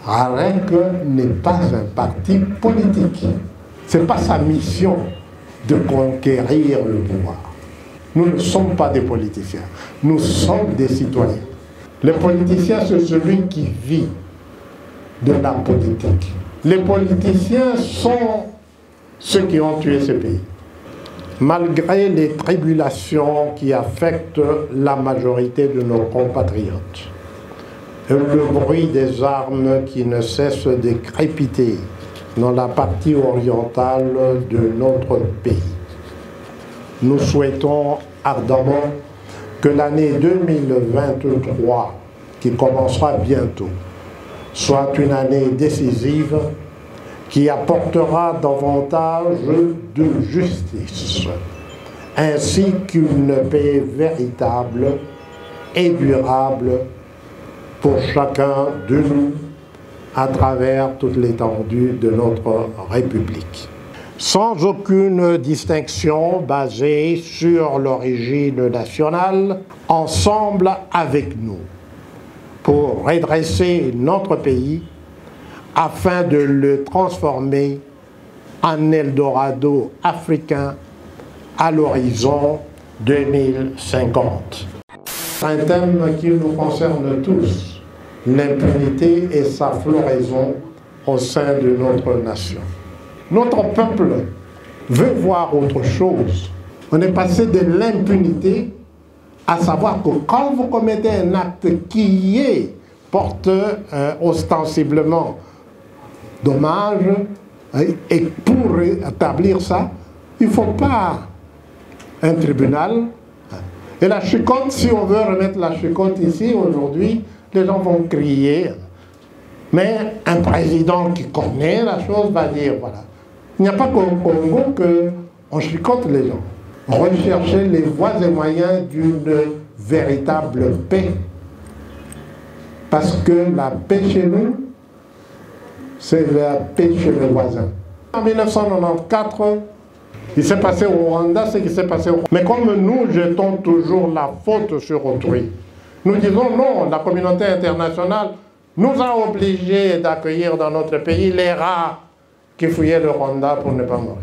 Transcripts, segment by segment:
RAREC n'est pas un parti politique. Ce n'est pas sa mission de conquérir le pouvoir. Nous ne sommes pas des politiciens, nous sommes des citoyens. Le politicien, c'est celui qui vit de la politique. Les politiciens sont ceux qui ont tué ce pays. Malgré les tribulations qui affectent la majorité de nos compatriotes, le bruit des armes qui ne cesse de crépiter dans la partie orientale de notre pays, nous souhaitons ardemment que l'année 2023, qui commencera bientôt, soit une année décisive qui apportera davantage de justice, ainsi qu'une paix véritable et durable pour chacun de nous à travers toute l'étendue de notre République. Sans aucune distinction basée sur l'origine nationale, ensemble avec nous, pour redresser notre pays afin de le transformer en Eldorado africain à l'horizon 2050. Un thème qui nous concerne tous, l'impunité et sa floraison au sein de notre nation. Notre peuple veut voir autre chose. On est passé de l'impunité à savoir que quand vous commettez un acte qui porte ostensiblement dommage, et pour établir ça, il ne faut pas un tribunal. Et la chicotte, si on veut remettre la chicotte ici aujourd'hui, les gens vont crier. Mais un président qui connaît la chose va dire, voilà. Il n'y a pas qu'au Congo qu'on chicote les gens. Rechercher les voies et moyens d'une véritable paix. Parce que la paix chez nous, c'est la paix chez les voisins. En 1994, il s'est passé au Rwanda ce qui s'est passé au Rwanda. Mais comme nous jetons toujours la faute sur autrui, nous disons non, la communauté internationale nous a obligés d'accueillir dans notre pays les rats qui fouillaient le Rwanda pour ne pas mourir.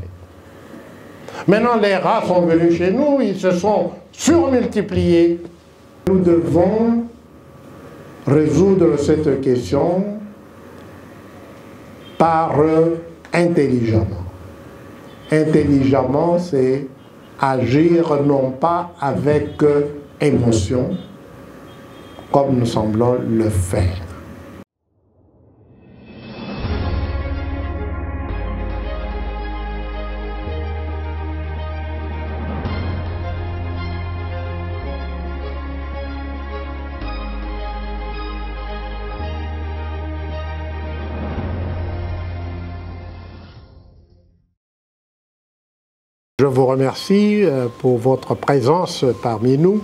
Maintenant, les rats sont venus chez nous, ils se sont surmultipliés. Nous devons résoudre cette question par intelligemment. Intelligemment, c'est agir non pas avec émotion, comme nous semblons le faire. Je vous remercie pour votre présence parmi nous.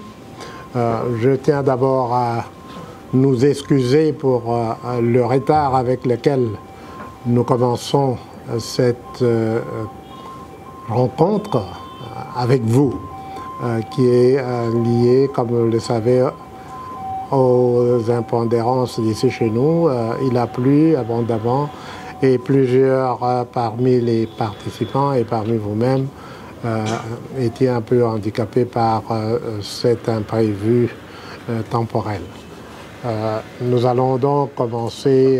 Je tiens d'abord à nous excuser pour le retard avec lequel nous commençons cette rencontre avec vous, qui est liée, comme vous le savez, aux impondérances d'ici chez nous. Il a plu abondamment et plusieurs parmi les participants et parmi vous-même étaient un peu handicapés par cet imprévu temporel. Nous allons donc commencer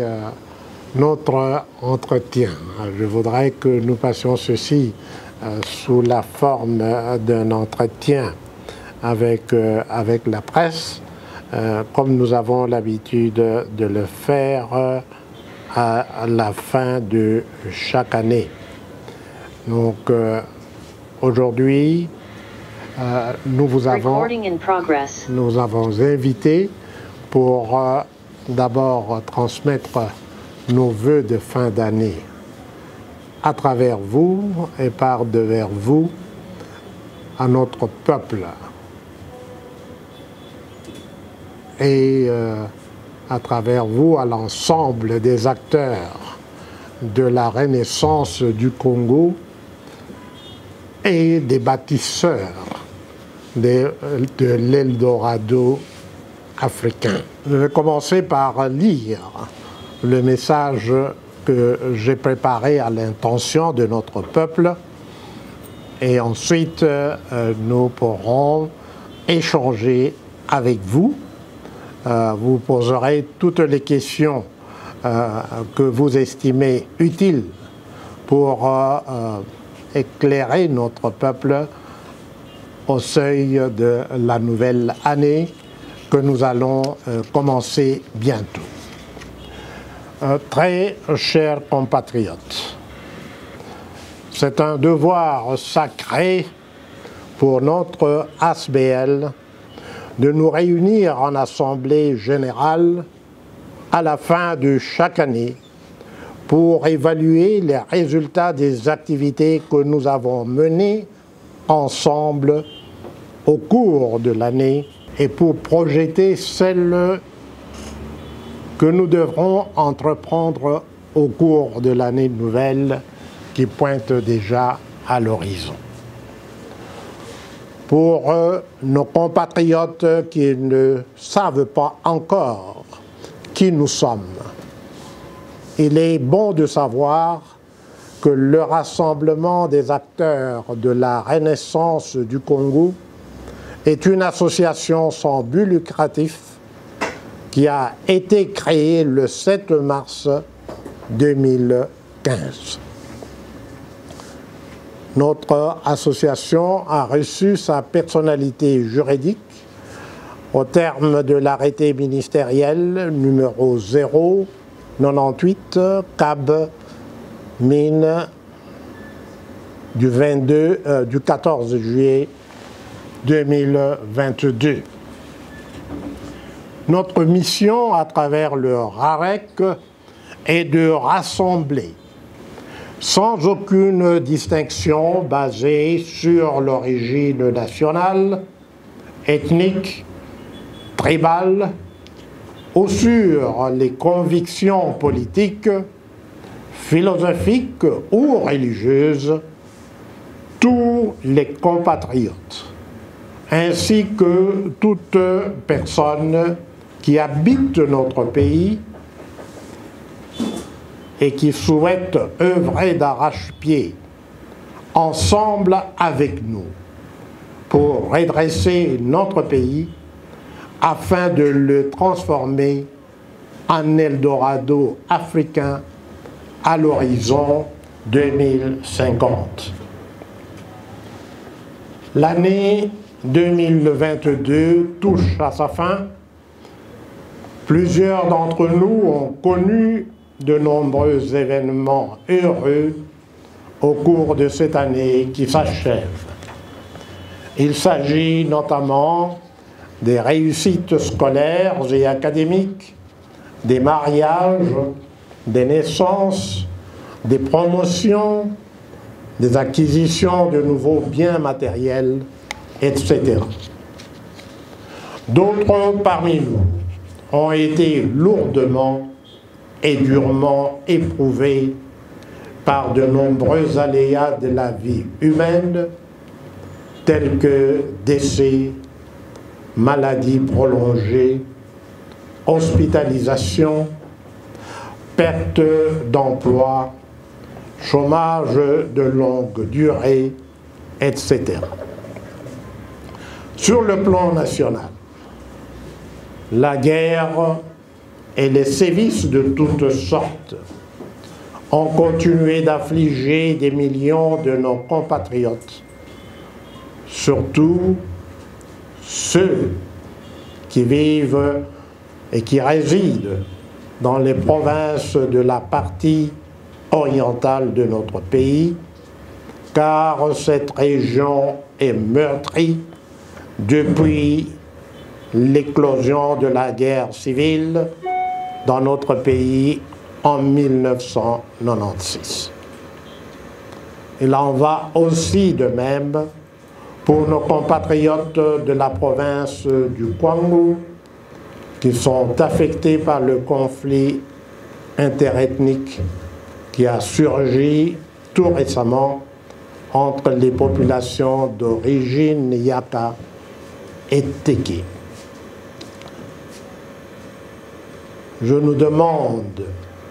notre entretien. Je voudrais que nous passions ceci sous la forme d'un entretien avec la presse, comme nous avons l'habitude de le faire à la fin de chaque année. Donc, aujourd'hui, nous avons invité pour d'abord transmettre nos vœux de fin d'année à travers vous et par devers vous à notre peuple et à travers vous à l'ensemble des acteurs de la renaissance du Congo et des bâtisseurs de l'Eldorado africain. Je vais commencer par lire le message que j'ai préparé à l'intention de notre peuple et ensuite nous pourrons échanger avec vous. Vous poserez toutes les questions que vous estimez utiles pour éclairer notre peuple au seuil de la nouvelle année que nous allons commencer bientôt. Très chers compatriotes, c'est un devoir sacré pour notre ASBL de nous réunir en assemblée générale à la fin de chaque année pour évaluer les résultats des activités que nous avons menées ensemble au cours de l'année et pour projeter celles que nous devrons entreprendre au cours de l'année nouvelle qui pointe déjà à l'horizon. Pour nos compatriotes qui ne savent pas encore qui nous sommes, il est bon de savoir que le Rassemblement des acteurs de la Renaissance du Congo est une association sans but lucratif qui a été créée le 7 mars 2015. Notre association a reçu sa personnalité juridique au terme de l'arrêté ministériel numéro 098 CAB Mine du 14 juillet 2022. Notre mission à travers le RAREC est de rassembler sans aucune distinction basée sur l'origine nationale, ethnique, tribale ou sur les convictions politiques, philosophiques ou religieuses, tous les compatriotes, ainsi que toute personne qui habite notre pays et qui souhaite œuvrer d'arrache-pied ensemble avec nous pour redresser notre pays afin de le transformer en Eldorado africain à l'horizon 2050. L'année 2022 touche à sa fin. Plusieurs d'entre nous ont connu de nombreux événements heureux au cours de cette année qui s'achève. Il s'agit notamment des réussites scolaires et académiques, des mariages, des naissances, des promotions, des acquisitions de nouveaux biens matériels, etc. D'autres parmi nous ont été lourdement et durement éprouvés par de nombreux aléas de la vie humaine, tels que décès, maladies prolongées, hospitalisation, perte d'emploi, chômage de longue durée, etc. Sur le plan national, la guerre et les sévices de toutes sortes ont continué d'affliger des millions de nos compatriotes, surtout ceux qui vivent et qui résident dans les provinces de la partie orientale de notre pays, car cette région est meurtrie depuis l'éclosion de la guerre civile dans notre pays en 1996. Il en va aussi de même pour nos compatriotes de la province du Kwango qui sont affectés par le conflit interethnique qui a surgi tout récemment entre les populations d'origine Yaka et Teke. Je nous demande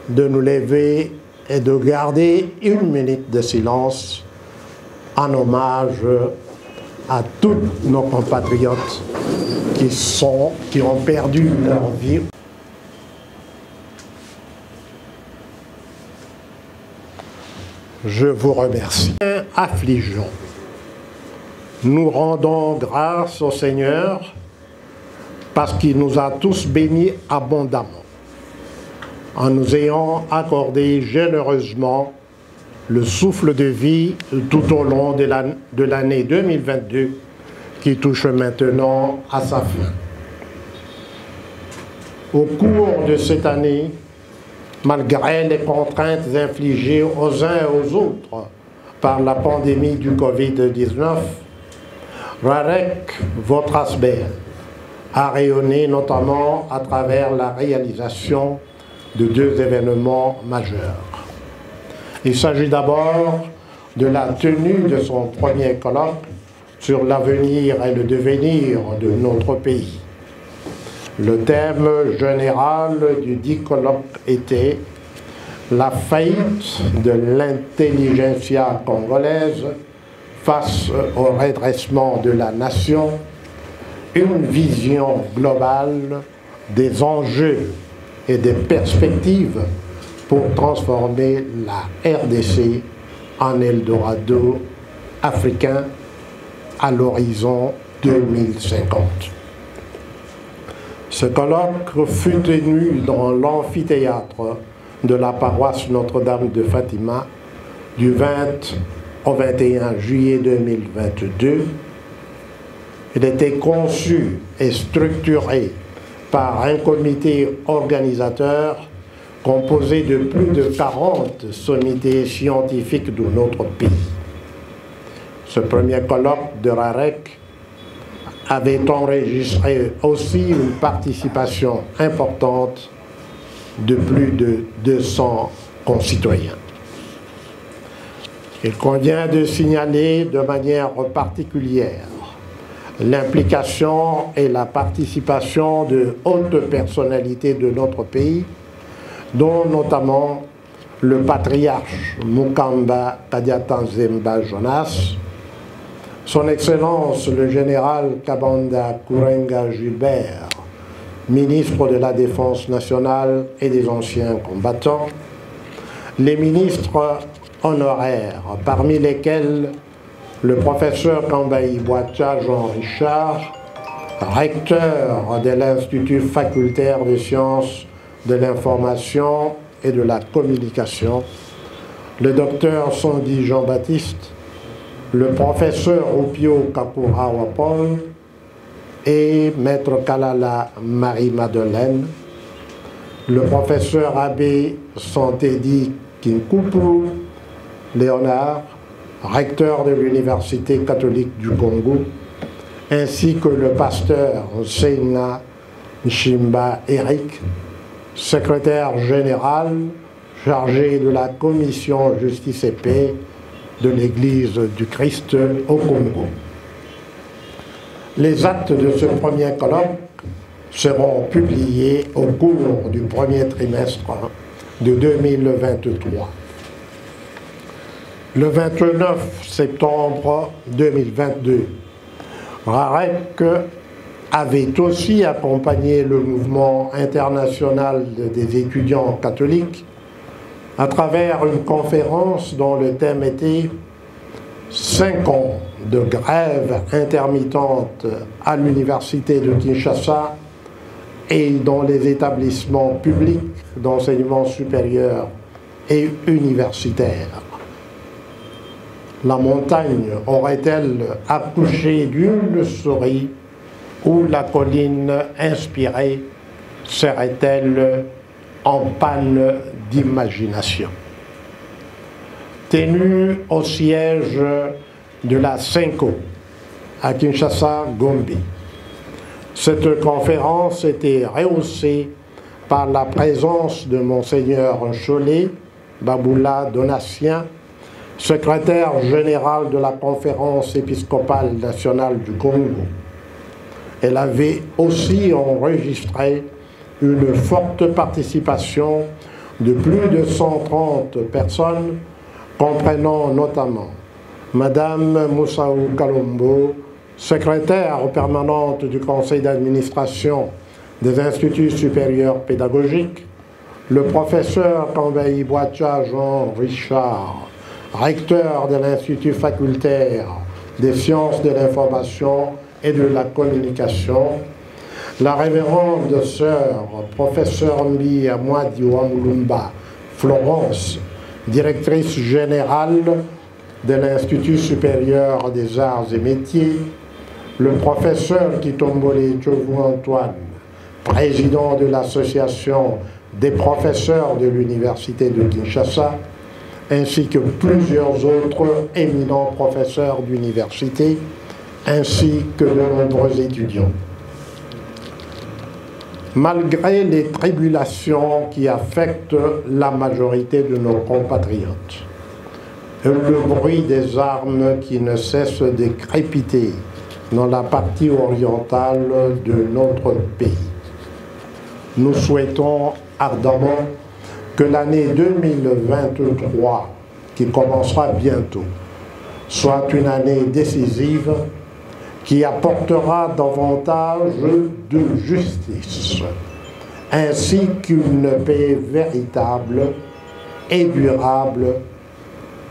de nous lever et de garder une minute de silence en hommage à tous nos compatriotes qui ont perdu leur vie. Je vous remercie. Affligeons. Nous rendons grâce au Seigneur parce qu'il nous a tous bénis abondamment en nous ayant accordé généreusement le souffle de vie tout au long de l'année 2022 qui touche maintenant à sa fin. Au cours de cette année, malgré les contraintes infligées aux uns et aux autres par la pandémie du Covid-19, Rarek, votre Asbel, a rayonné notamment à travers la réalisation de 2 événements majeurs. Il s'agit d'abord de la tenue de son premier colloque sur l'avenir et le devenir de notre pays. Le thème général du dit colloque était « La faillite de l'intelligentsia congolaise face au redressement de la nation, une vision globale des enjeux et des perspectives pour transformer la RDC en Eldorado africain à l'horizon 2050. Ce colloque fut tenu dans l'amphithéâtre de la paroisse Notre-Dame de Fatima du 20 au 21 juillet 2022. Il était conçu et structuré par un comité organisateur composé de plus de 40 sommités scientifiques de notre pays. Ce premier colloque de Rarek avait enregistré aussi une participation importante de plus de 200 concitoyens. Il convient de signaler de manière particulière l'implication et la participation de hautes personnalités de notre pays, dont notamment le patriarche Mukamba Kadiata Nzemba Jonas, son Excellence le général Kabanda Kourenga Gilbert, ministre de la Défense nationale et des anciens combattants, les ministres honoraires, parmi lesquels le professeur Kambaï Boacha Jean-Richard, recteur de l'Institut facultaire de sciences de l'information et de la communication, le docteur Sondi Jean-Baptiste, le professeur Opio Kakurawa Paul et maître Kalala Marie-Madeleine, le professeur Abbé Santedi Kinkupru Léonard, recteur de l'Université catholique du Congo, ainsi que le pasteur Seina Nshimba Eric, secrétaire général chargé de la commission Justice et Paix de l'Église du Christ au Congo. Les actes de ce premier colloque seront publiés au cours du premier trimestre de 2023. Le 29 septembre 2022, Rarek avait aussi accompagné le mouvement international des étudiants catholiques à travers une conférence dont le thème était « 5 ans de grève intermittente à l'université de Kinshasa et dans les établissements publics d'enseignement supérieur et universitaire. La montagne aurait-elle accouché d'une souris ou la colline inspirée serait-elle en panne d'imagination ?» Tenu au siège de la CENCO à Kinshasa-Gombe, cette conférence était rehaussée par la présence de Monseigneur Cholet Baboula Donatien, secrétaire général de la Conférence épiscopale nationale du Congo. Elle avait aussi enregistré une forte participation de plus de 130 personnes, comprenant notamment Madame Moussaou Kalombo, secrétaire permanente du conseil d'administration des instituts supérieurs pédagogiques, le professeur Kambayi Boacha Jean Richard, recteur de l'Institut facultaire des sciences de l'information et de la communication, la révérende sœur professeur Mbi Amouadiwa Moulumba Florence, directrice générale de l'Institut supérieur des arts et métiers, le professeur Kitombole Tchovu Antoine, président de l'association des professeurs de l'Université de Kinshasa, ainsi que plusieurs autres éminents professeurs d'université, ainsi que de nombreux étudiants. Malgré les tribulations qui affectent la majorité de nos compatriotes, et le bruit des armes qui ne cesse de crépiter dans la partie orientale de notre pays, nous souhaitons ardemment que l'année 2023, qui commencera bientôt, soit une année décisive qui apportera davantage de justice, ainsi qu'une paix véritable et durable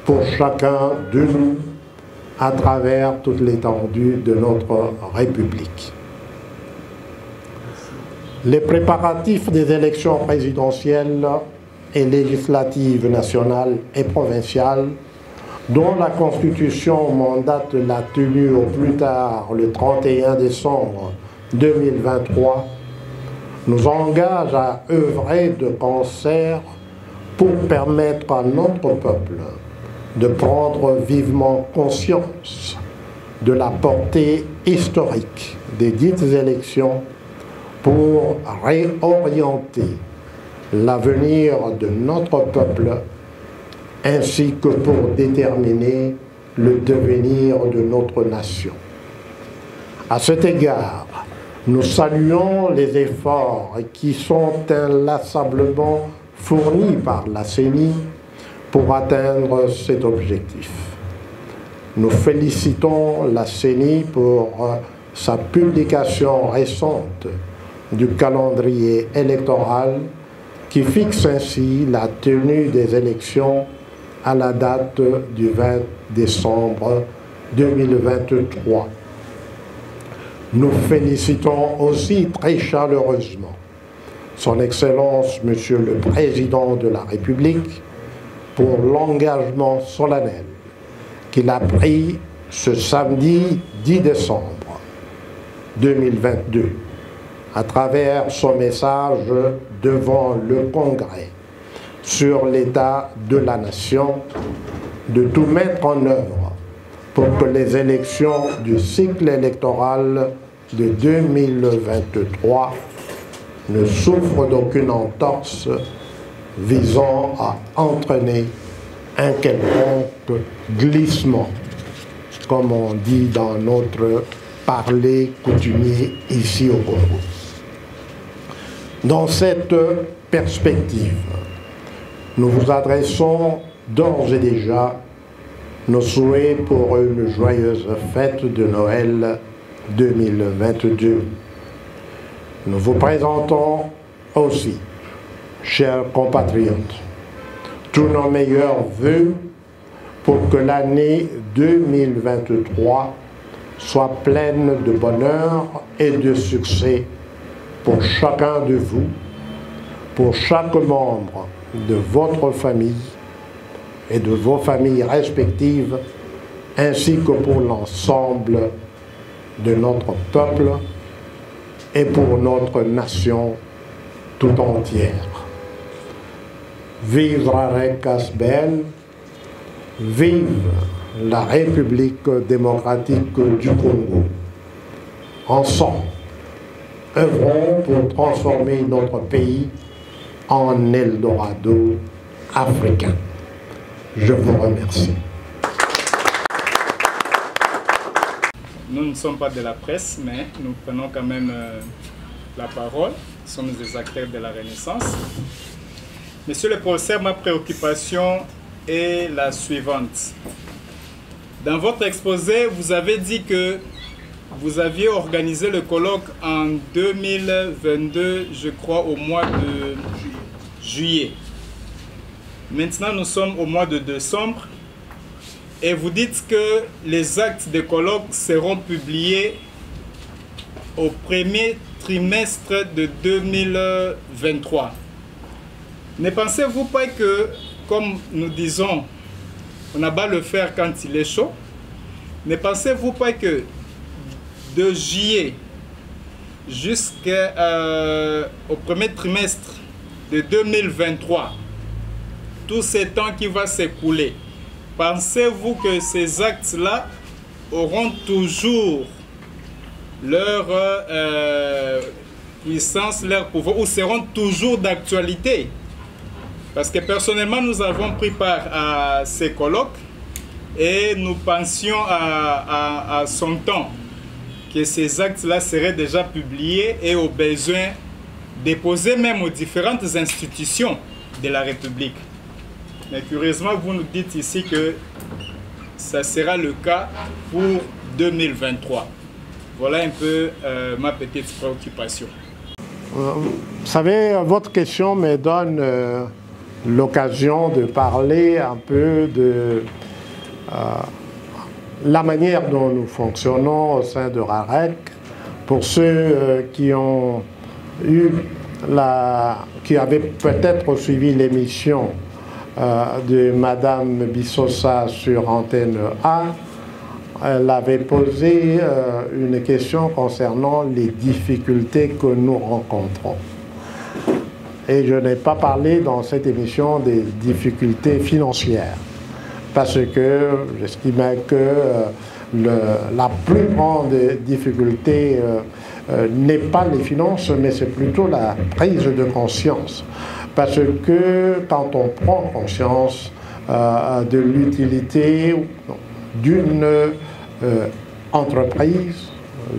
pour chacun de nous à travers toute l'étendue de notre République. Les préparatifs des élections présidentielles et législatives nationales et provinciales, dont la Constitution mandate la tenue au plus tard le 31 décembre 2023, nous engagent à œuvrer de concert pour permettre à notre peuple de prendre vivement conscience de la portée historique des dites élections pour réorienter l'avenir de notre peuple ainsi que pour déterminer le devenir de notre nation. À cet égard, nous saluons les efforts qui sont inlassablement fournis par la CENI pour atteindre cet objectif. Nous félicitons la CENI pour sa publication récente du calendrier électoral qui fixe ainsi la tenue des élections à la date du 20 décembre 2023. Nous félicitons aussi très chaleureusement Son Excellence, Monsieur le Président de la République, pour l'engagement solennel qu'il a pris ce samedi 10 décembre 2022 à travers son message devant le Congrès sur l'état de la nation, de tout mettre en œuvre pour que les élections du cycle électoral de 2023 ne souffrent d'aucune entorse visant à entraîner un quelconque glissement, comme on dit dans notre parler coutumier ici au Congo. Dans cette perspective, nous vous adressons d'ores et déjà nos souhaits pour une joyeuse fête de Noël 2022. Nous vous présentons aussi, chers compatriotes, tous nos meilleurs vœux pour que l'année 2023 soit pleine de bonheur et de succès pour chacun de vous, pour chaque membre de votre famille et de vos familles respectives, ainsi que pour l'ensemble de notre peuple et pour notre nation tout entière. Vive Rarek Kasbel, vive la République démocratique du Congo. Ensemble, œuvrons pour transformer notre pays en Eldorado africain. Je vous remercie. Nous ne sommes pas de la presse, mais nous prenons quand même la parole. Nous sommes des acteurs de la Renaissance. Monsieur le professeur, ma préoccupation est la suivante. Dans votre exposé, vous avez dit que vous aviez organisé le colloque en 2022, je crois, au mois de juillet. Maintenant, nous sommes au mois de décembre et vous dites que les actes de colloque seront publiés au premier trimestre de 2023. Ne pensez-vous pas que, comme nous disons, on n'a pas le faire quand il est chaud? Ne pensez-vous pas que de juillet jusqu'au premier trimestre de 2023, tout ce temps qui va s'écouler, pensez-vous que ces actes-là auront toujours leur puissance, leur pouvoir, ou seront toujours d'actualité? Parce que personnellement, nous avons pris part à ces colloques et nous pensions à son temps que ces actes-là seraient déjà publiés et au besoin déposés même aux différentes institutions de la République. Mais curieusement, vous nous dites ici que ça sera le cas pour 2023. Voilà un peu ma petite préoccupation. Vous savez, votre question me donne l'occasion de parler un peu de la manière dont nous fonctionnons au sein de RAREC. Pour ceux qui ont eu qui avaient peut-être suivi l'émission de Madame Bissosa sur Antenne A, elle avait posé une question concernant les difficultés que nous rencontrons. Et je n'ai pas parlé dans cette émission des difficultés financières, parce que j'estimais que la plus grande difficulté n'est pas les finances, mais c'est plutôt la prise de conscience. Parce que quand on prend conscience de l'utilité d'une entreprise,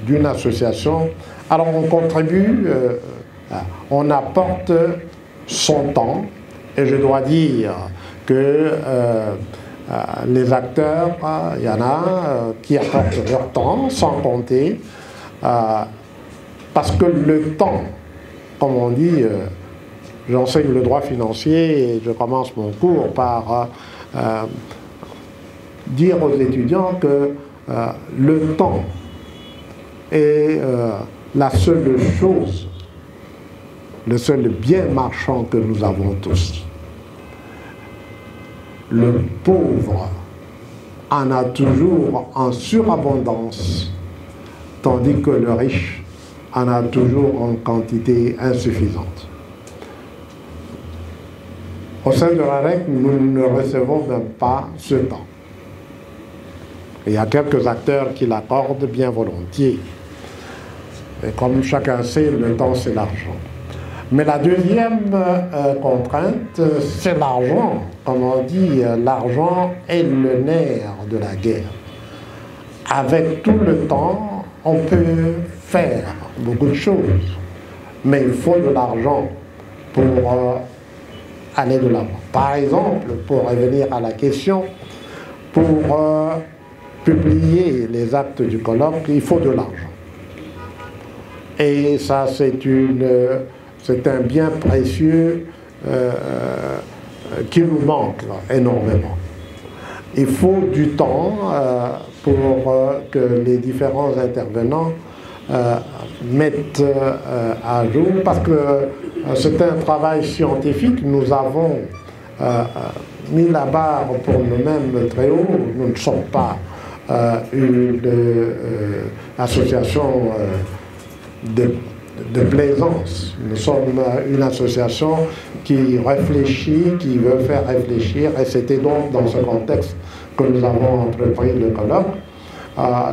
d'une association, alors on contribue, on apporte son temps, et je dois dire que les acteurs, il y en a qui apportent leur temps, sans compter, parce que le temps, comme on dit, j'enseigne le droit financier et je commence mon cours par dire aux étudiants que le temps est la seule chose, le seul bien marchand que nous avons tous. Le pauvre en a toujours en surabondance, tandis que le riche en a toujours en quantité insuffisante. Au sein de RAREC, nous ne recevons même pas ce temps. Il y a quelques acteurs qui l'accordent bien volontiers. Et comme chacun sait, le temps c'est l'argent. Mais la deuxième contrainte, c'est l'argent. Comme on dit, l'argent est le nerf de la guerre. Avec tout le temps, on peut faire beaucoup de choses. Mais il faut de l'argent pour aller de l'avant. Par exemple, pour revenir à la question, pour publier les actes du colloque, il faut de l'argent. Et ça, c'est un bien précieux qui nous manque énormément. Il faut du temps pour que les différents intervenants mettent à jour, parce que c'est un travail scientifique. Nous avons mis la barre pour nous-mêmes très haut. Nous ne sommes pas une association de plaisance. Nous sommes une association qui réfléchit, qui veut faire réfléchir, et c'était donc dans ce contexte que nous avons entrepris le colloque.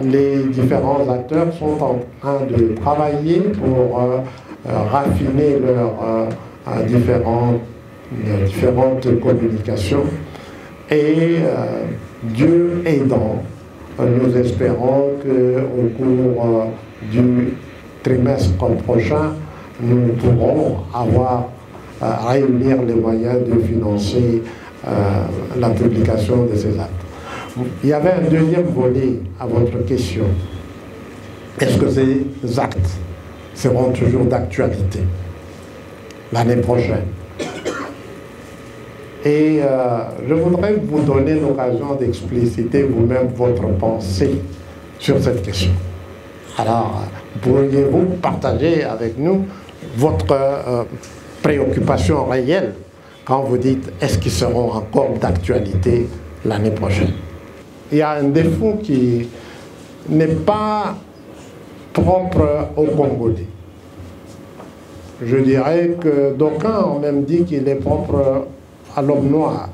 Les différents acteurs sont en train de travailler pour raffiner leurs différentes communications, et Dieu aidant, nous espérons qu'au cours du trimestre prochain, nous pourrons avoir réunir les moyens de financer la publication de ces actes. Il y avait un deuxième volet à votre question. Est-ce que ces actes seront toujours d'actualité l'année prochaine? Et je voudrais vous donner l'occasion d'expliciter vous-même votre pensée sur cette question. Alors, pourriez-vous partager avec nous votre préoccupation réelle quand vous dites est-ce qu'ils seront encore d'actualité l'année prochaine? Il y a un défaut qui n'est pas propre aux Congolais. Je dirais que d'aucuns ont même dit qu'il est propre à l'homme noir,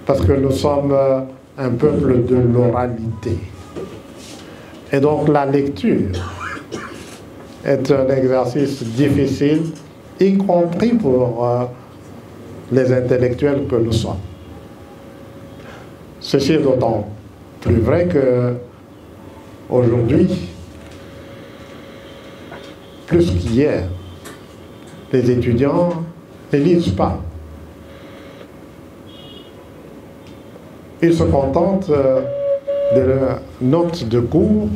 parce que nous sommes un peuple de l'oralité. Et donc la lecture est un exercice difficile, y compris pour les intellectuels que nous sommes. Ceci est d'autant plus vrai que aujourd'hui, plus qu'hier, les étudiants ne lisent pas. Ils se contentent de notes de cours.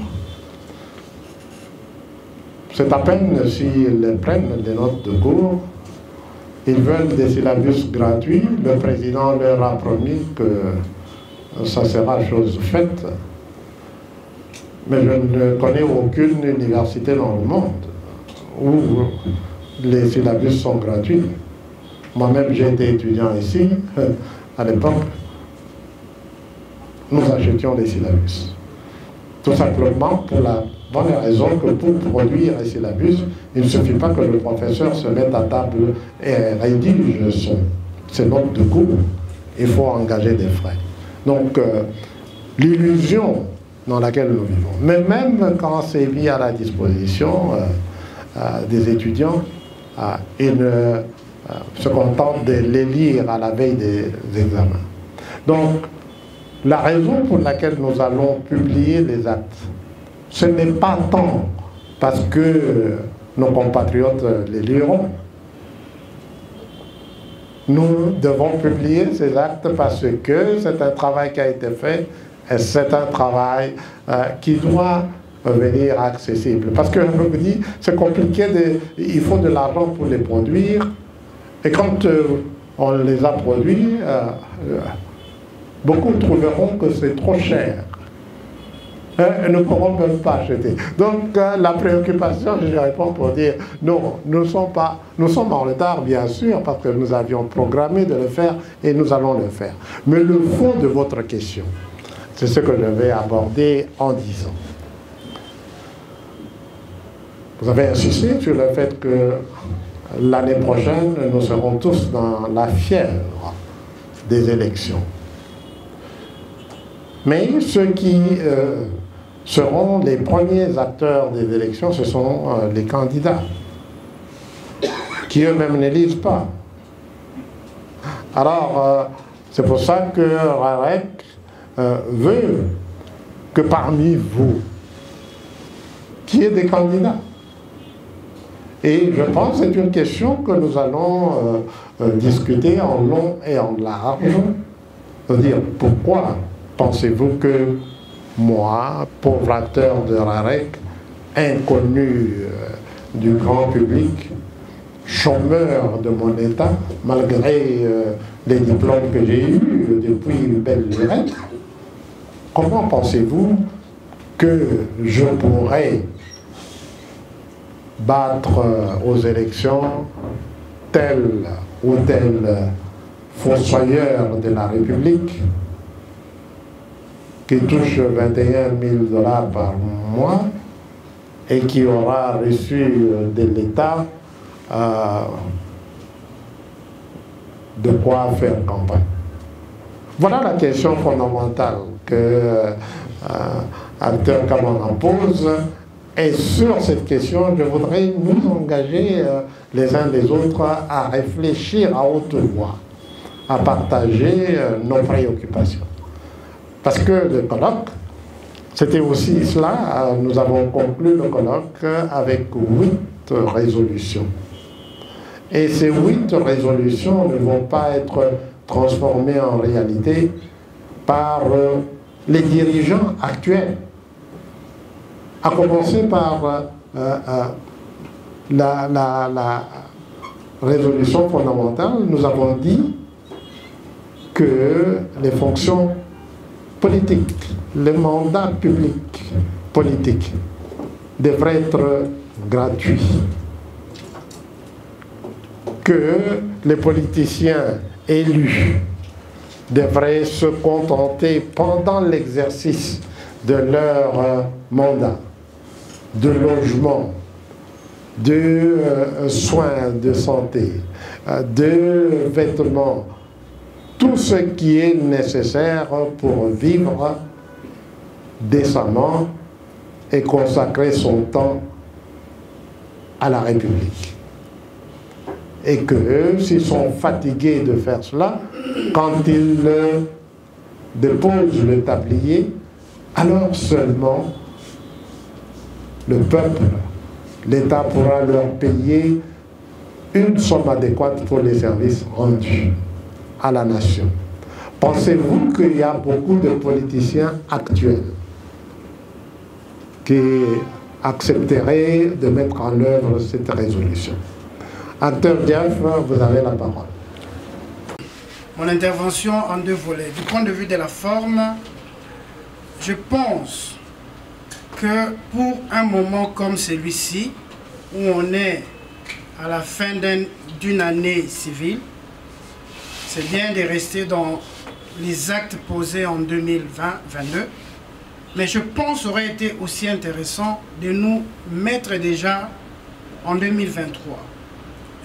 C'est à peine s'ils prennent des notes de cours. Ils veulent des syllabus gratuits. Le président leur a promis que ça sera chose faite. Mais je ne connais aucune université dans le monde où les syllabus sont gratuits. Moi-même, j'ai été étudiant ici, à l'époque. Nous achetions des syllabus. Tout simplement pour la bonne raison que pour produire un syllabus, il ne suffit pas que le professeur se mette à table et rédige ses notes de cours. Il faut engager des frais. Donc, l'illusion dans laquelle nous vivons, mais même quand c'est mis à la disposition des étudiants, ils ne se contentent de les lire à la veille des examens. Donc, la raison pour laquelle nous allons publier les actes, ce n'est pas tant parce que nos compatriotes les liront. Nous devons publier ces actes parce que c'est un travail qui a été fait et c'est un travail qui doit venir accessible. Parce que, je vous dis, c'est compliqué, il faut de l'argent pour les produire. Et quand on les a produits, beaucoup trouveront que c'est trop cher. Et ne pourront même pas acheter. Donc la préoccupation, je réponds pour dire, non, nous sommes en retard, bien sûr, parce que nous avions programmé de le faire et nous allons le faire. Mais le fond de votre question, c'est ce que je vais aborder en disant. Vous avez insisté sur le fait que l'année prochaine, nous serons tous dans la fièvre des élections. Mais ceux qui seront les premiers acteurs des élections, ce sont les candidats, qui eux-mêmes ne lisent pas. Alors, c'est pour ça que RAREC veut que parmi vous, qu'il y ait des candidats. Et je pense que c'est une question que nous allons discuter en long et en large. C'est-à-dire, pourquoi pensez-vous que moi, pauvre acteur de RAREC, inconnu du grand public, chômeur de mon État, malgré les diplômes que j'ai eus depuis une belle lurette, comment pensez-vous que je pourrais battre aux élections tel ou tel fossoyeur de la République qui touche 21 000 $ par mois et qui aura reçu de l'État de quoi faire campagne. Voilà la question fondamentale que Acteur Kamara pose. Et sur cette question, je voudrais nous engager les uns les autres à réfléchir à haute voix, à partager nos préoccupations. Parce que le colloque, c'était aussi cela, nous avons conclu le colloque avec 8 résolutions. Et ces 8 résolutions ne vont pas être transformées en réalité par les dirigeants actuels. À commencer par la résolution fondamentale, nous avons dit que les fonctions politiques, les mandats publics politiques devraient être gratuits, que les politiciens élus devraient se contenter pendant l'exercice de leur mandat de logement, de soins de santé, de vêtements, tout ce qui est nécessaire pour vivre décemment et consacrer son temps à la République. Et que s'ils sont fatigués de faire cela, quand ils déposent le tablier, alors seulement le peuple, l'État pourra leur payer une somme adéquate pour les services rendus à la nation. Pensez-vous qu'il y a beaucoup de politiciens actuels qui accepteraient de mettre en œuvre cette résolution? Acteur Diaf, vous avez la parole. Mon intervention en 2 volets. Du point de vue de la forme, je pense que pour un moment comme celui-ci, où on est à la fin d'une année civile, c'est bien de rester dans les actes posés en 2020-22, mais je pense qu'il aurait été aussi intéressant de nous mettre déjà en 2023.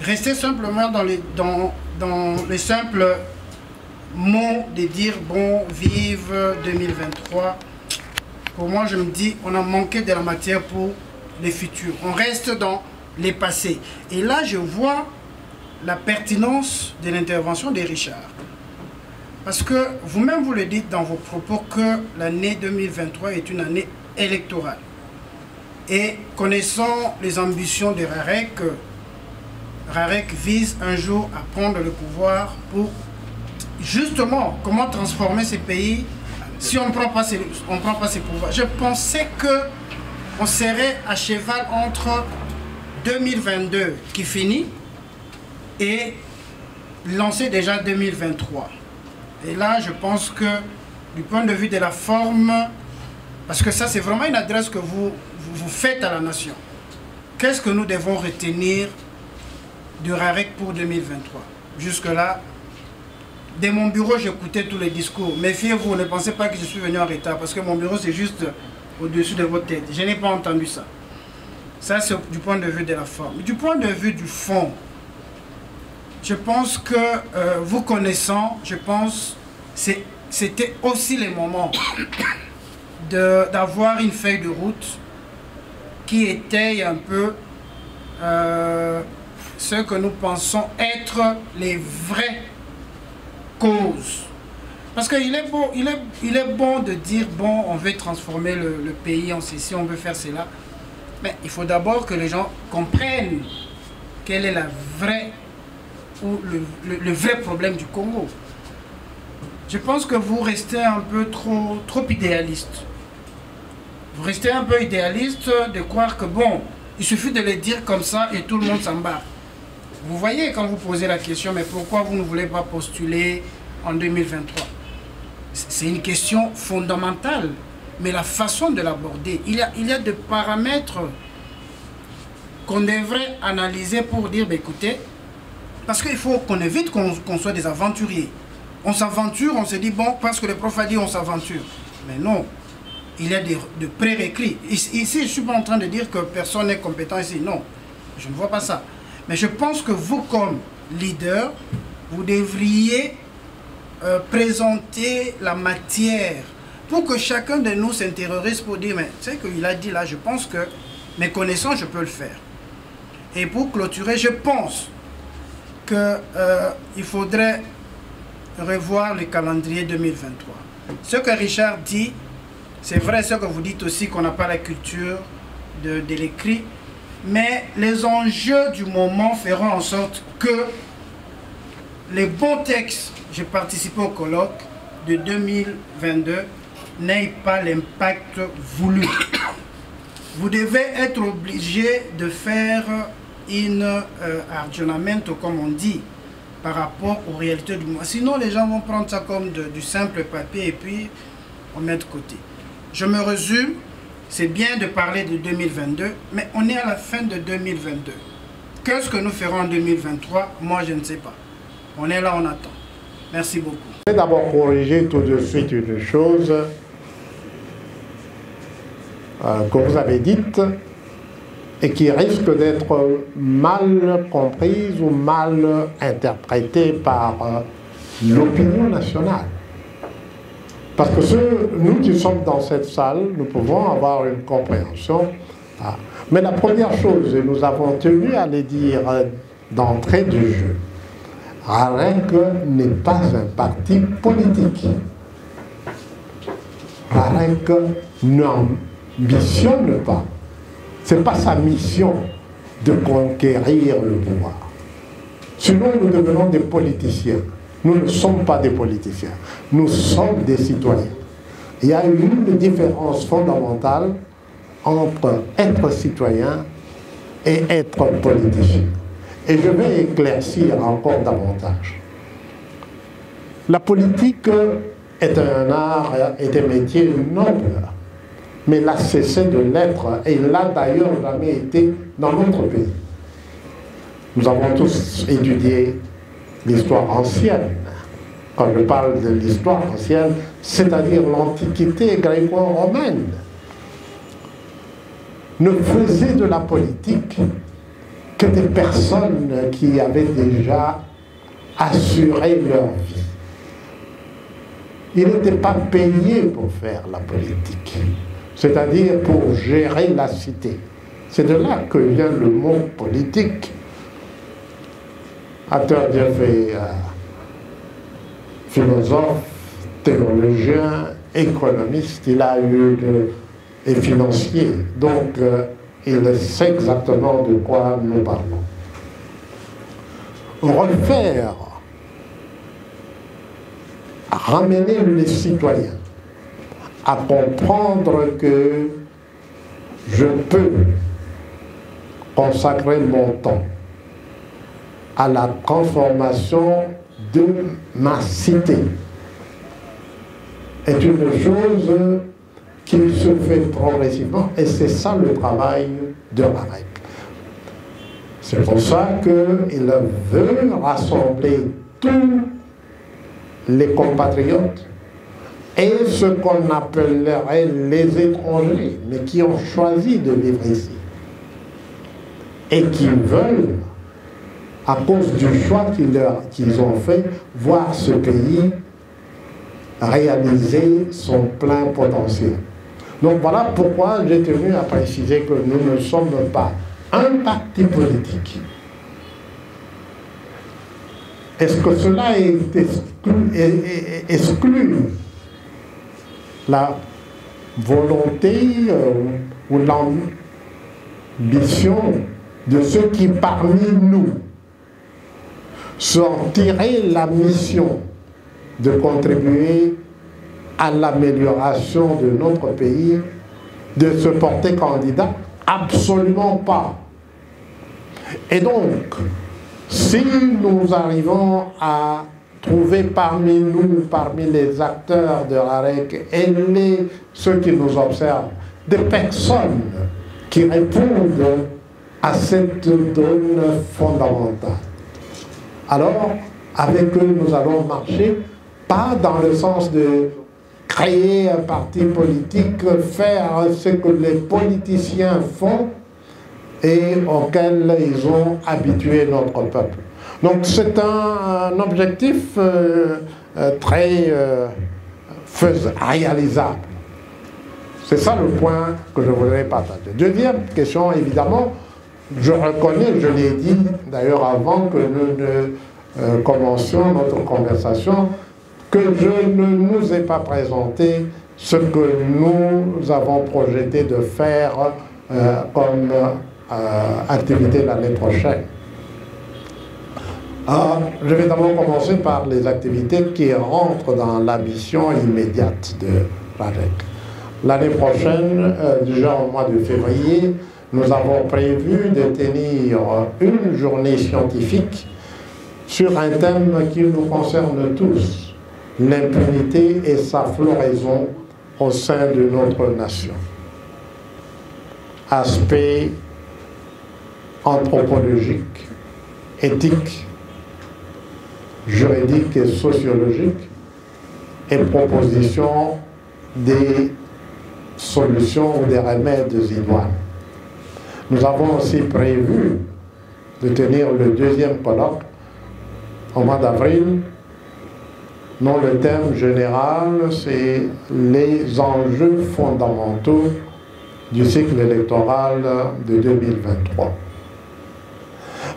Rester simplement dans les simples mots de dire bon, vive 2023. Pour moi, je me dis, on a manqué de la matière pour les futurs. On reste dans les passés. Et là, je vois la pertinence de l'intervention de Richard. Parce que vous-même, vous le dites dans vos propos que l'année 2023 est une année électorale. Et connaissant les ambitions de Rarec vise un jour à prendre le pouvoir pour justement comment transformer ces pays si on ne prend pas ces pouvoirs. Je pensais qu'on serait à cheval entre 2022 qui finit et lancer déjà 2023. Et là, je pense que du point de vue de la forme, parce que ça c'est vraiment une adresse que vous faites à la nation. Qu'est-ce que nous devons retenir de Rarec pour 2023? Jusque-là, de mon bureau, j'écoutais tous les discours. Méfiez-vous, ne pensez pas que je suis venu en retard, parce que mon bureau, c'est juste au-dessus de votre tête. Je n'ai pas entendu ça. Ça, c'est du point de vue de la forme. Du point de vue du fond, je pense que, vous connaissant, je pense que c'était aussi le moment d'avoir une feuille de route qui étaye un peu ce que nous pensons être les vraies causes. Parce qu'il est bon de dire, bon, on veut transformer le pays en ceci, on veut faire cela. Mais il faut d'abord que les gens comprennent quel est le vrai problème du Congo. Je pense que vous restez un peu trop idéaliste. Vous restez un peu idéaliste de croire que, bon, il suffit de le dire comme ça et tout le monde s'en bat. Vous voyez quand vous posez la question, mais pourquoi vous ne voulez pas postuler en 2023? C'est une question fondamentale, mais la façon de l'aborder, il y a des paramètres qu'on devrait analyser pour dire, bah, écoutez, parce qu'il faut qu'on évite qu'on soit des aventuriers. On s'aventure, on se dit, bon, parce que le prof a dit, on s'aventure. Mais non, il y a de prérequis. Ici, je ne suis pas en train de dire que personne n'est compétent ici. Non, je ne vois pas ça. Mais je pense que vous, comme leader, vous devriez présenter la matière pour que chacun de nous s'intériorise pour dire, mais tu sais qu'il a dit là, je pense que mes connaissances, je peux le faire. Et pour clôturer, je pense qu'il faudrait revoir le calendrier 2023. Ce que Richard dit, c'est vrai, ce que vous dites aussi, qu'on n'a pas la culture de l'écrit. mais les enjeux du moment feront en sorte que les bons textes, j'ai participé au colloque de 2022, n'aient pas l'impact voulu. Vous devez être obligé de faire une aggiornamento, comme on dit, par rapport aux réalités du moment. Sinon, les gens vont prendre ça comme du simple papier et puis on met de côté. Je me résume, c'est bien de parler de 2022, mais on est à la fin de 2022. Qu'est-ce que nous ferons en 2023? Moi, je ne sais pas. On est là, on attend. Merci beaucoup. Je vais d'abord corriger tout de suite une chose que vous avez dite et qui risque d'être mal comprise ou mal interprétée par l'opinion nationale. Parce que nous qui sommes dans cette salle, nous pouvons avoir une compréhension. Mais la première chose, et nous avons tenu à le dire d'entrée du jeu, RAREC n'est pas un parti politique. RAREC n'ambitionne pas. Ce n'est pas sa mission de conquérir le pouvoir. Sinon, nous devenons des politiciens. Nous ne sommes pas des politiciens. Nous sommes des citoyens. Il y a une différence fondamentale entre être citoyen et être politicien. Et je vais éclaircir encore davantage. La politique est un art, est un métier noble, mais il a cessé de l'être, et il l'a d'ailleurs jamais été dans notre pays. Nous avons tous étudié l'histoire ancienne. Quand je parle de l'histoire ancienne, c'est-à-dire l'Antiquité gréco-romaine, ne faisait de la politique que des personnes qui avaient déjà assuré leur vie. Ils n'étaient pas payés pour faire la politique, c'est-à-dire pour gérer la cité. C'est de là que vient le mot politique. Atteurdieff est philosophe, théologien, économiste, il a eu et financier, donc il sait exactement de quoi nous parlons. Refaire, ramener les citoyens à comprendre que je peux consacrer mon temps à la transformation de ma cité est une chose qui se fait progressivement, et c'est ça le travail de RAREC. C'est pour ça qu'il veut rassembler tous les compatriotes et ce qu'on appellerait les étrangers, mais qui ont choisi de vivre ici et qui veulent, à cause du choix qu'ils ont fait, voir ce pays réaliser son plein potentiel. Donc voilà pourquoi j'ai tenu à préciser que nous ne sommes pas un parti politique. Est-ce que cela exclut la volonté ou l'ambition de ceux qui parmi nous sortiraient la mission de contribuer à l'amélioration de notre pays, de se porter candidat? Absolument pas. Et donc, si nous arrivons à trouver parmi nous, parmi les acteurs de RAREC et ceux qui nous observent, des personnes qui répondent à cette donne fondamentale, alors avec eux nous allons marcher, pas dans le sens de créer un parti politique, faire ce que les politiciens font et auquel ils ont habitué notre peuple. Donc c'est un objectif très réalisable. C'est ça le point que je voudrais partager. Deuxième question, évidemment, je reconnais, je l'ai dit d'ailleurs avant que nous ne commencions notre conversation, que je ne nous ai pas présenté ce que nous avons projeté de faire comme activités l'année prochaine. Je vais d'abord commencer par les activités qui rentrent dans la mission immédiate de RAREC. L'année prochaine, déjà au mois de février, nous avons prévu de tenir une journée scientifique sur un thème qui nous concerne tous, l'impunité et sa floraison au sein de notre nation. Aspect anthropologique, éthique, juridique et sociologique, et proposition des solutions ou des remèdes idoines. Nous avons aussi prévu de tenir le deuxième colloque au mois d'avril, dont le thème général, c'est les enjeux fondamentaux du cycle électoral de 2023.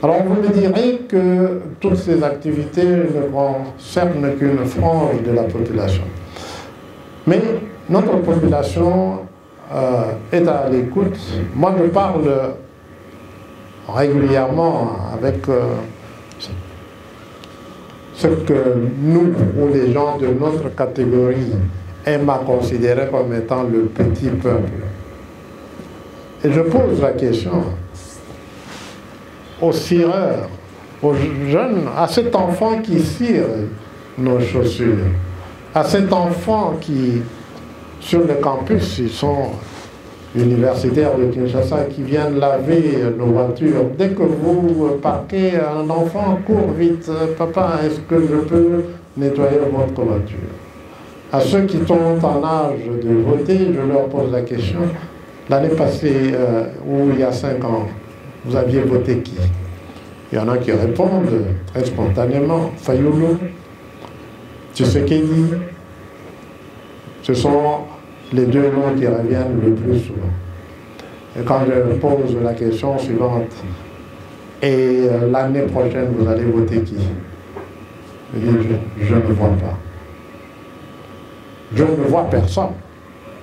Alors vous me direz que toutes ces activités ne concernent qu'une frange de la population. Mais notre population est à l'écoute. Moi je parle régulièrement avec ce que nous, ou les gens de notre catégorie, aiment à considérer comme étant le petit peuple. Et je pose la question aux cireurs, aux jeunes, à cet enfant qui cire nos chaussures, à cet enfant qui, sur le campus, ils sont universitaires de Kinshasa, qui viennent laver nos voitures. Dès que vous parquez, un enfant court vite, papa, est-ce que je peux nettoyer votre voiture? À ceux qui sont en âge de voter, je leur pose la question. L'année passée, ou il y a 5 ans, vous aviez voté qui? Il y en a qui répondent très spontanément, Fayoulou, Tshisekedi. Ce sont les deux noms qui reviennent le plus souvent. Et quand je pose la question suivante, et l'année prochaine, vous allez voter qui? Je dis, je ne vois pas. Je ne vois personne.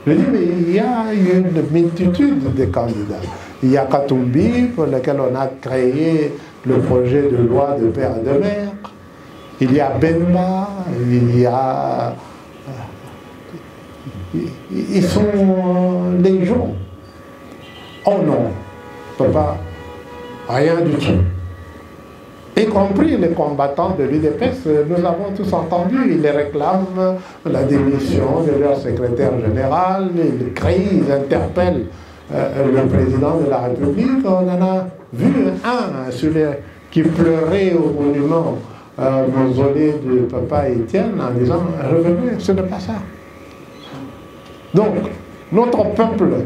Je dis, mais il y a une multitude de candidats. Il y a Katumbi, pour lequel on a créé le projet de loi de père et de mère. Il y a Bemba, il y a... Ils sont légion. Oh non, papa, rien du tout. Y compris les combattants de l'UDPS, nous avons tous entendu, ils réclament la démission de leur secrétaire général, ils crient, ils interpellent le président de la République. On en a vu un qui pleurait au monument mausolée de papa Étienne en disant « Revenez, ce n'est pas ça ». Donc, notre peuple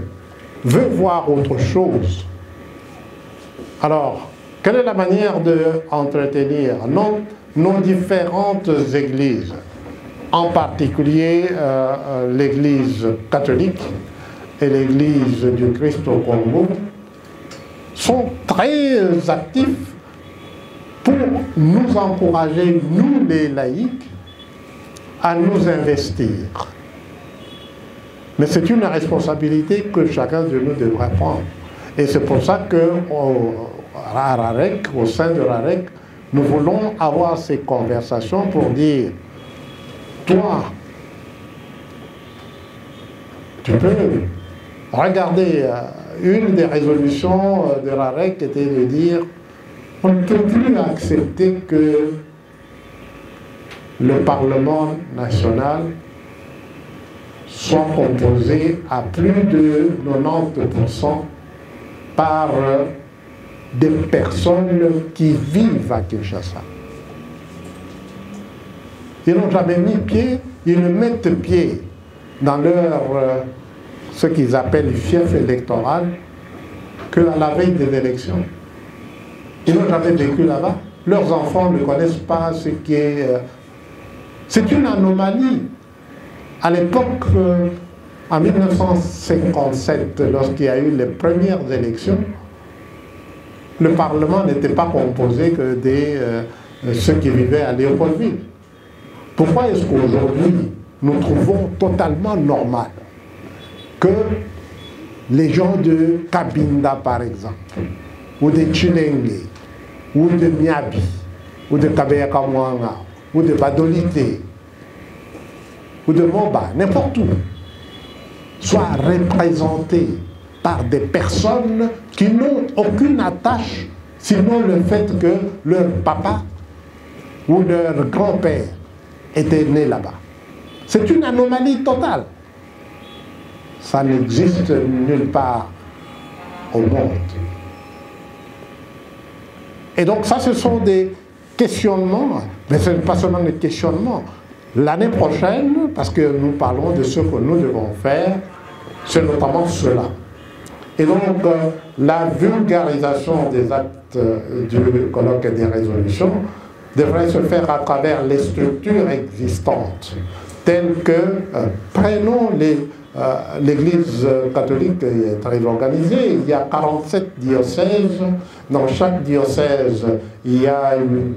veut voir autre chose. Alors, quelle est la manière d'entretenir nos différentes églises, en particulier l'église catholique et l'église du Christ au Congo, sont très actifs pour nous encourager, nous les laïcs, à nous investir. Mais c'est une responsabilité que chacun de nous devrait prendre. Et c'est pour ça qu'à RAREC, au sein de RAREC, nous voulons avoir ces conversations pour dire, toi, tu peux regarder, une des résolutions de RAREC était de dire, on ne peut plus accepter que le Parlement national soit composé à plus de 90% par des personnes qui vivent à Kinshasa. Ils n'ont jamais mis pied, ils ne mettent pied dans leur, ce qu'ils appellent fief électoral, qu'à la veille des élections. Ils n'ont jamais vécu là-bas. Leurs enfants ne connaissent pas ce qui est... c'est une anomalie. À l'époque, en 1957, lorsqu'il y a eu les premières élections, le Parlement n'était pas composé que de ceux qui vivaient à Léopoldville. Pourquoi est-ce qu'aujourd'hui, nous trouvons totalement normal que les gens de Cabinda par exemple, ou de Chilenge, ou de Miabi, ou de Kabeyakamwanga, ou de Badolite, ou de Moba, n'importe où, soient représentés par des personnes qui n'ont aucune attache, sinon le fait que leur papa ou leur grand-père était né là-bas. C'est une anomalie totale. Ça n'existe nulle part au monde. Et donc ça, ce sont des questionnements, mais ce n'est pas seulement des questionnements. L'année prochaine, parce que nous parlons de ce que nous devons faire, c'est notamment cela. Et donc, la vulgarisation des actes du colloque et des résolutions devrait se faire à travers les structures existantes, telles que, prenons l'Église catholique est très organisée, il y a 47 diocèses, dans chaque diocèse il y a une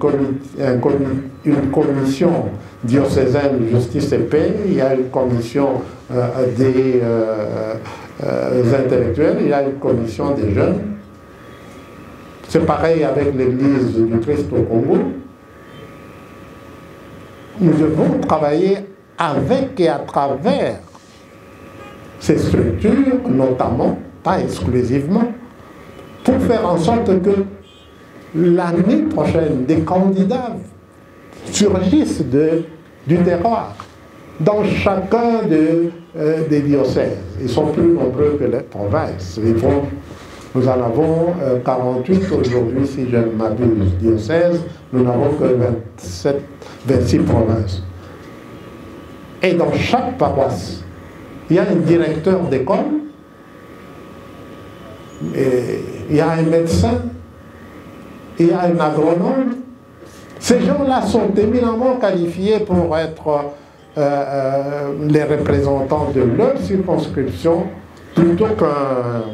commission diocésaine de justice et paix, il y a une commission des intellectuels, il y a une commission des jeunes. C'est pareil avec l'Église du Christ au Congo. Nous devons travailler avec et à travers ces structures, notamment, pas exclusivement, pour faire en sorte que l'année prochaine, des candidats surgissent du terroir dans chacun des diocèses. Ils sont plus nombreux que les provinces. Nous en avons 48 aujourd'hui, si je ne m'abuse, diocèses. Nous n'avons que 26 provinces. Et dans chaque paroisse, il y a un directeur d'école, il y a un médecin, il y a un agronome. Ces gens-là sont éminemment qualifiés pour être les représentants de leur circonscription, plutôt qu'un,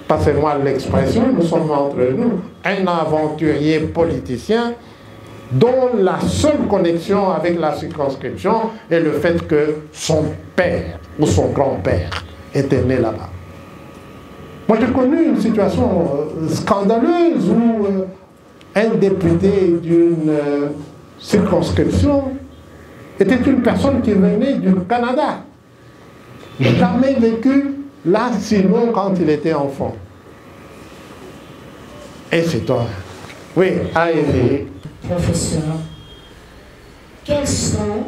passez-moi l'expression, nous sommes entre nous, un aventurier politicien dont la seule connexion avec la circonscription est le fait que son père ou son grand-père était né là-bas. Moi, j'ai connu une situation scandaleuse où un député d'une circonscription était une personne qui venait du Canada. Jamais vécu là, sinon quand il était enfant. Et c'est toi. Oui, allez. Professeur, quelles sont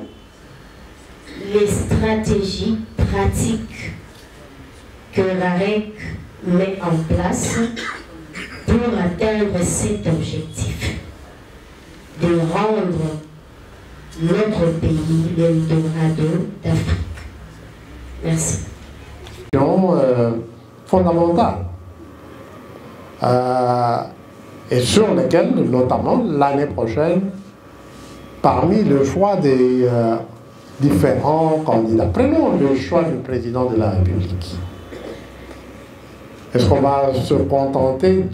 les stratégies pratiques que l'AREC met en place pour atteindre cet objectif de rendre notre pays l'Eldorado d'Afrique? Merci. Fondamentale. Et sur lesquelles, notamment l'année prochaine, parmi le choix des différents candidats, prenons le choix du président de la République. Est-ce qu'on va se contenter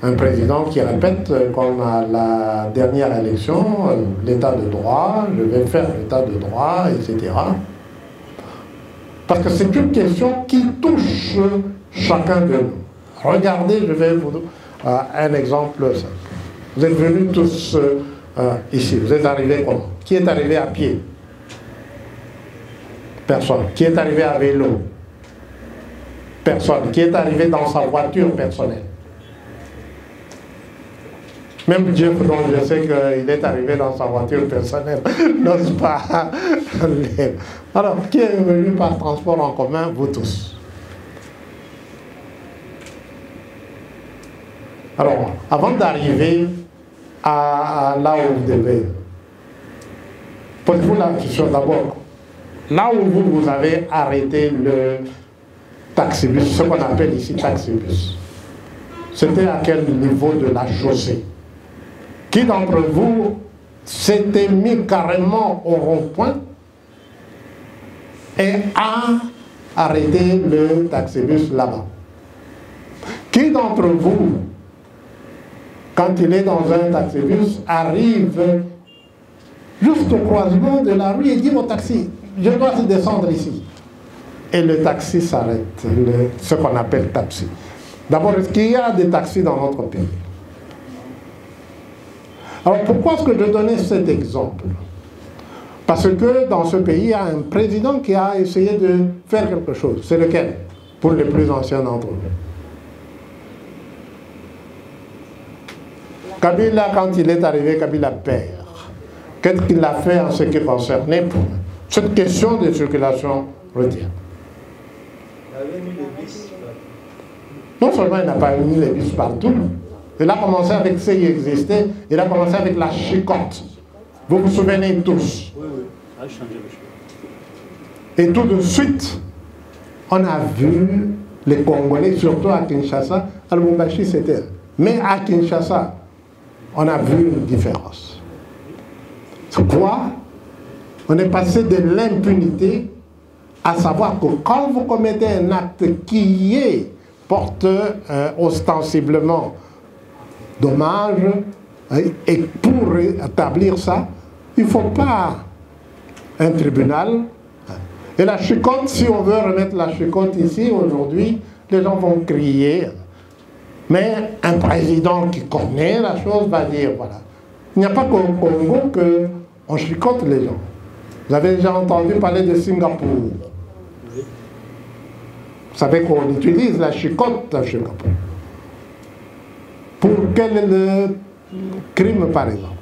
d'un président qui répète, comme à la dernière élection, l'état de droit, je vais faire l'état de droit, etc. Parce que c'est une question qui touche chacun de nous. Regardez, je vais vous un exemple simple. Vous êtes venus tous ici, vous êtes arrivés comment? Qui est arrivé à pied? Personne. Qui est arrivé à vélo? Personne. Qui est arrivé dans sa voiture personnelle? Même Dieu, dont je sais qu'il est arrivé dans sa voiture personnelle, n'ose pas. Alors, qui est venu par transport en commun? Vous tous. Alors, avant d'arriver à là où vous devez, posez-vous la question d'abord. Là où vous avez arrêté le taxibus, ce qu'on appelle ici taxibus, c'était à quel niveau de la chaussée? Qui d'entre vous s'était mis carrément au rond-point et a arrêté le taxibus là-bas? Qui d'entre vous, quand il est dans un taxibus, arrive juste au croisement de la rue et dit au taxi, je dois descendre ici? et le taxi s'arrête, ce qu'on appelle taxi. D'abord, est-ce qu'il y a des taxis dans notre pays? Alors pourquoi est-ce que je donnais cet exemple? Parce que dans ce pays, il y a un président qui a essayé de faire quelque chose. C'est lequel? Pour les plus anciens d'entre nous. Kabila, quand il est arrivé, Kabila père. Qu'est-ce qu'il a fait en ce qui concernait pour cette question de circulation routière? Non seulement il n'a pas mis les bus partout, il a commencé avec ce qui existait, il a commencé avec la chicotte. Vous vous souvenez tous? Oui, oui. Et tout de suite, on a vu les Congolais, surtout à Kinshasa, à Lubumbashi c'était, mais à Kinshasa, on a vu une différence. C'est quoi? On est passé de l'impunité à savoir que quand vous commettez un acte qui porte ostensiblement dommage, et pour établir ça, il ne faut pas un tribunal. Et la chicotte, si on veut remettre la chicotte ici aujourd'hui, les gens vont crier. Mais un président qui connaît la chose va dire, voilà. Il n'y a pas qu'au Congo qu'on chicote les gens. Vous avez déjà entendu parler de Singapour. Vous savez qu'on utilise la chicotte à Singapour. Pour quel crime, par exemple?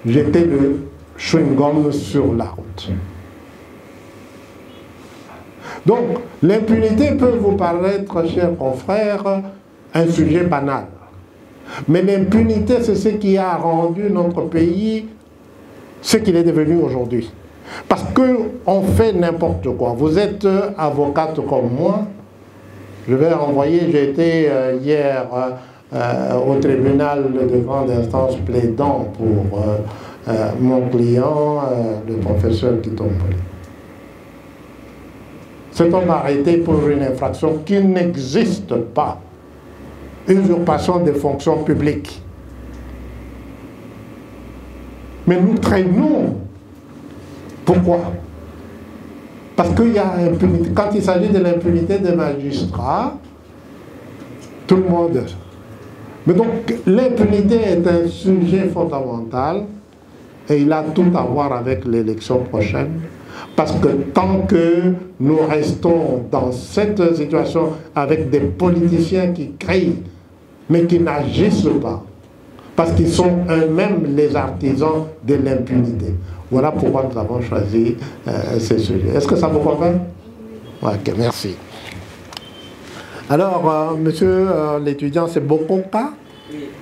Jeter le chewing-gum sur la route. Donc, l'impunité peut vous paraître, chers confrères, un sujet banal. Mais l'impunité, c'est ce qui a rendu notre pays ce qu'il est devenu aujourd'hui. Parce qu'on fait n'importe quoi. Vous êtes avocate comme moi. Je vais renvoyer, j'ai été hier au tribunal de grande instance plaidant pour mon client, le professeur Kitomboli. Cet homme arrêté pour une infraction qui n'existe pas. Usurpation des fonctions publiques. Mais nous traînons. Pourquoi? Parce qu'il y a impunité. Quand il s'agit de l'impunité des magistrats, tout le monde. Mais donc, l'impunité est un sujet fondamental et il a tout à voir avec l'élection prochaine. Parce que tant que nous restons dans cette situation avec des politiciens qui crient, mais qui n'agissent pas, parce qu'ils sont eux-mêmes les artisans de l'impunité. Voilà pourquoi nous avons choisi ces sujets. Est-ce que ça vous convainc? Ok, merci. Alors, monsieur l'étudiant, c'est Bokonka?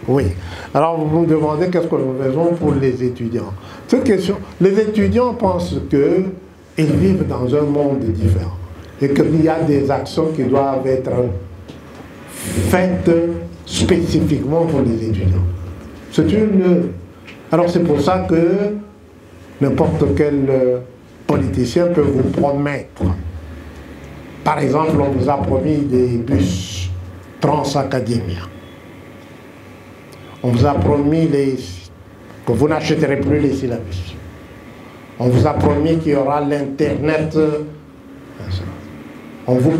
Oui. Alors, vous me demandez qu'est-ce que nous faisons pour les étudiants. Cette question, les étudiants pensent qu'ils vivent dans un monde différent et qu'il y a des actions qui doivent être faites spécifiquement pour les étudiants. C'est une... Alors, c'est pour ça que n'importe quel politicien peut vous promettre. Par exemple, on vous a promis des bus Transacadémia. On vous a promis que vous n'achèterez plus les syllabus. On vous a promis qu'il y aura l'Internet. On vous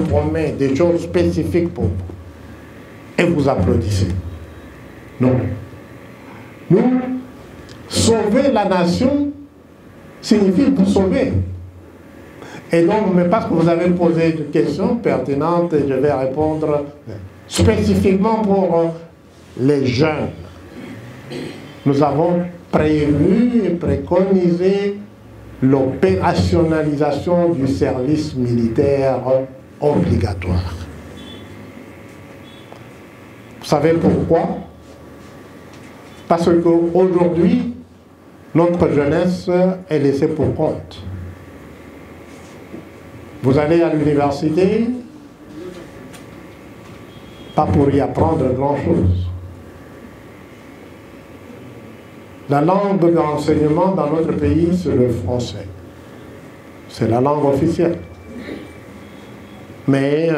promet des choses spécifiques pour vous. Et vous applaudissez. Non. Nous, sauver la nation signifie vous sauver. Et donc, mais parce que vous avez posé une question pertinente, je vais répondre spécifiquement pour les jeunes. Nous avons prévu et préconisé l'opérationnalisation du service militaire obligatoire. Vous savez pourquoi? Parce qu'aujourd'hui, notre jeunesse est laissée pour compte. Vous allez à l'université, pas pour y apprendre grand-chose. La langue d'enseignement dans notre pays, c'est le français. C'est la langue officielle. Mais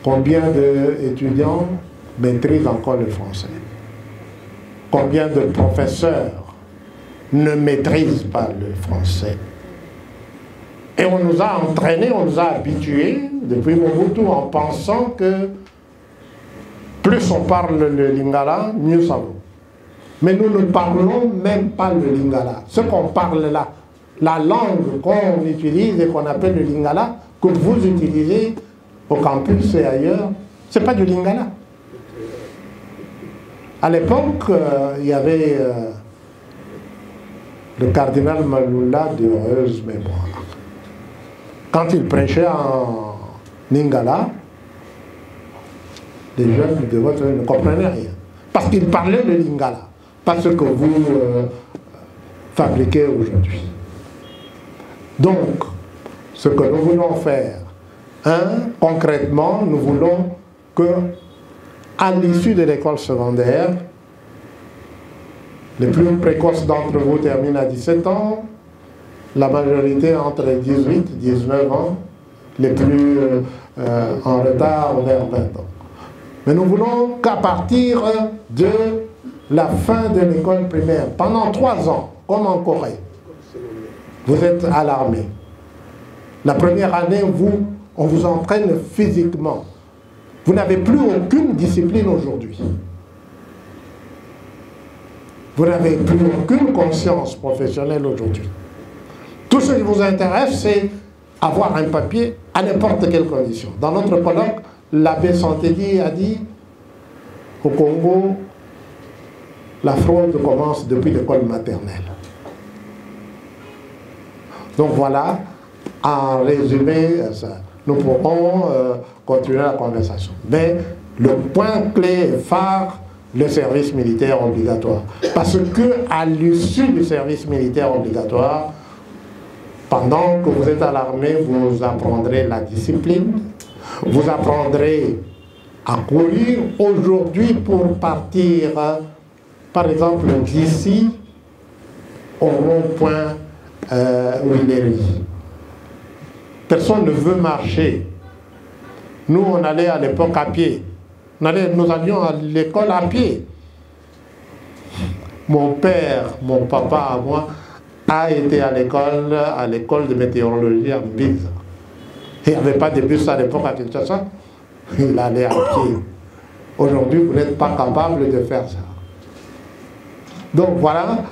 combien d'étudiants maîtrisent encore le français? Combien de professeurs ne maîtrisent pas le français? Et on nous a entraînés, on nous a habitués depuis Mobutu en pensant que plus on parle le lingala, mieux ça vaut. Mais nous ne parlons même pas le lingala. Ce qu'on parle là, la langue qu'on utilise et qu'on appelle le lingala, que vous utilisez au campus et ailleurs, ce n'est pas du lingala. À l'époque, il y avait le cardinal Malula de heureuse mémoire. Quand il prêchait en lingala, les jeunes de votre ne comprenaient rien. Parce qu'il parlait le lingala, pas ce que vous fabriquez aujourd'hui. Donc, ce que nous voulons faire, concrètement, nous voulons que, à l'issue de l'école secondaire, les plus précoces d'entre vous terminent à 17 ans, la majorité entre 18 et 19 ans, les plus en retard vers 20 ans. Mais nous voulons qu'à partir de la fin de l'école primaire, pendant 3 ans, comme en Corée, vous êtes à l'armée. La première année, on vous entraîne physiquement. Vous n'avez plus aucune discipline aujourd'hui. Vous n'avez plus aucune conscience professionnelle aujourd'hui. Tout ce qui vous intéresse, c'est avoir un papier à n'importe quelle condition. Dans notre colloque, l'abbé Santelli a dit, au Congo, la fraude commence depuis l'école maternelle. Donc voilà, en résumé, nous pourrons continuer la conversation. Mais le point clé et phare, le service militaire obligatoire. Parce que à l'issue du service militaire obligatoire, pendant que vous êtes à l'armée, vous apprendrez la discipline, vous apprendrez à courir. Aujourd'hui, pour partir, par exemple, d'ici au rond-point Willery, personne ne veut marcher. Nous, on allait à l'époque à pied. Nous allions à l'école à pied. Mon père, mon papa, moi, a été à l'école de météorologie à Mbise. Il n'y avait pas de bus à l'époque à Kinshasa. Il allait à pied. Aujourd'hui, vous n'êtes pas capable de faire ça. Donc voilà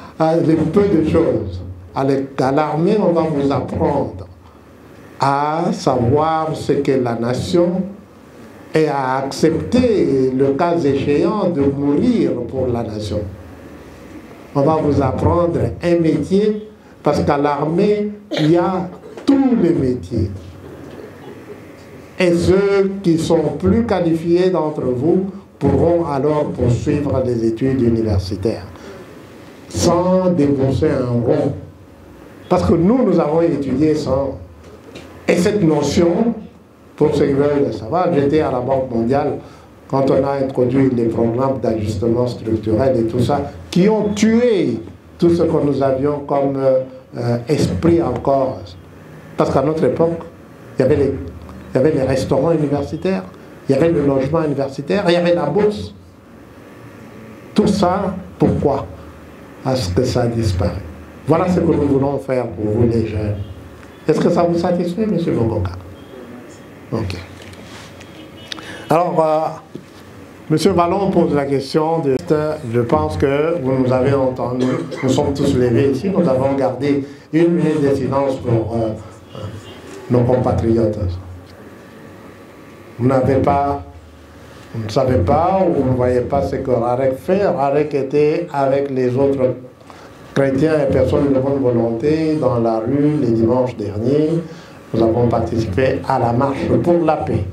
les peu de choses. À l'armée, on va vous apprendre à savoir ce qu'est la nation et à accepter, le cas échéant, de mourir pour la nation. On va vous apprendre un métier, parce qu'à l'armée, il y a tous les métiers. Et ceux qui sont plus qualifiés d'entre vous pourront alors poursuivre des études universitaires, sans débourser un rond. Parce que nous avons étudié sans... Et cette notion, pour ceux qui veulent le savoir, j'étais à la Banque mondiale quand on a introduit les programmes d'ajustement structurel et tout ça, qui ont tué tout ce que nous avions comme esprit en Corse. Parce qu'à notre époque, il y avait les restaurants universitaires, il y avait le logement universitaire, il y avait la bourse. Tout ça, pourquoi? À ce que ça disparaît. Voilà ce que nous voulons faire pour vous les jeunes. Est-ce que ça vous satisfait, M. Longoka? Ok. Alors, M. Vallon pose la question de... Je pense que vous nous avez entendu, nous sommes tous levés ici, nous avons gardé 1 minute de silence pour nos compatriotes. Vous n'avez pas, vous ne savez pas ou vous ne voyez pas ce que Rarek fait. Rarek était avec les autres chrétiens et personnes de bonne volonté dans la rue les dimanches derniers. Nous avons participé à la marche pour la paix.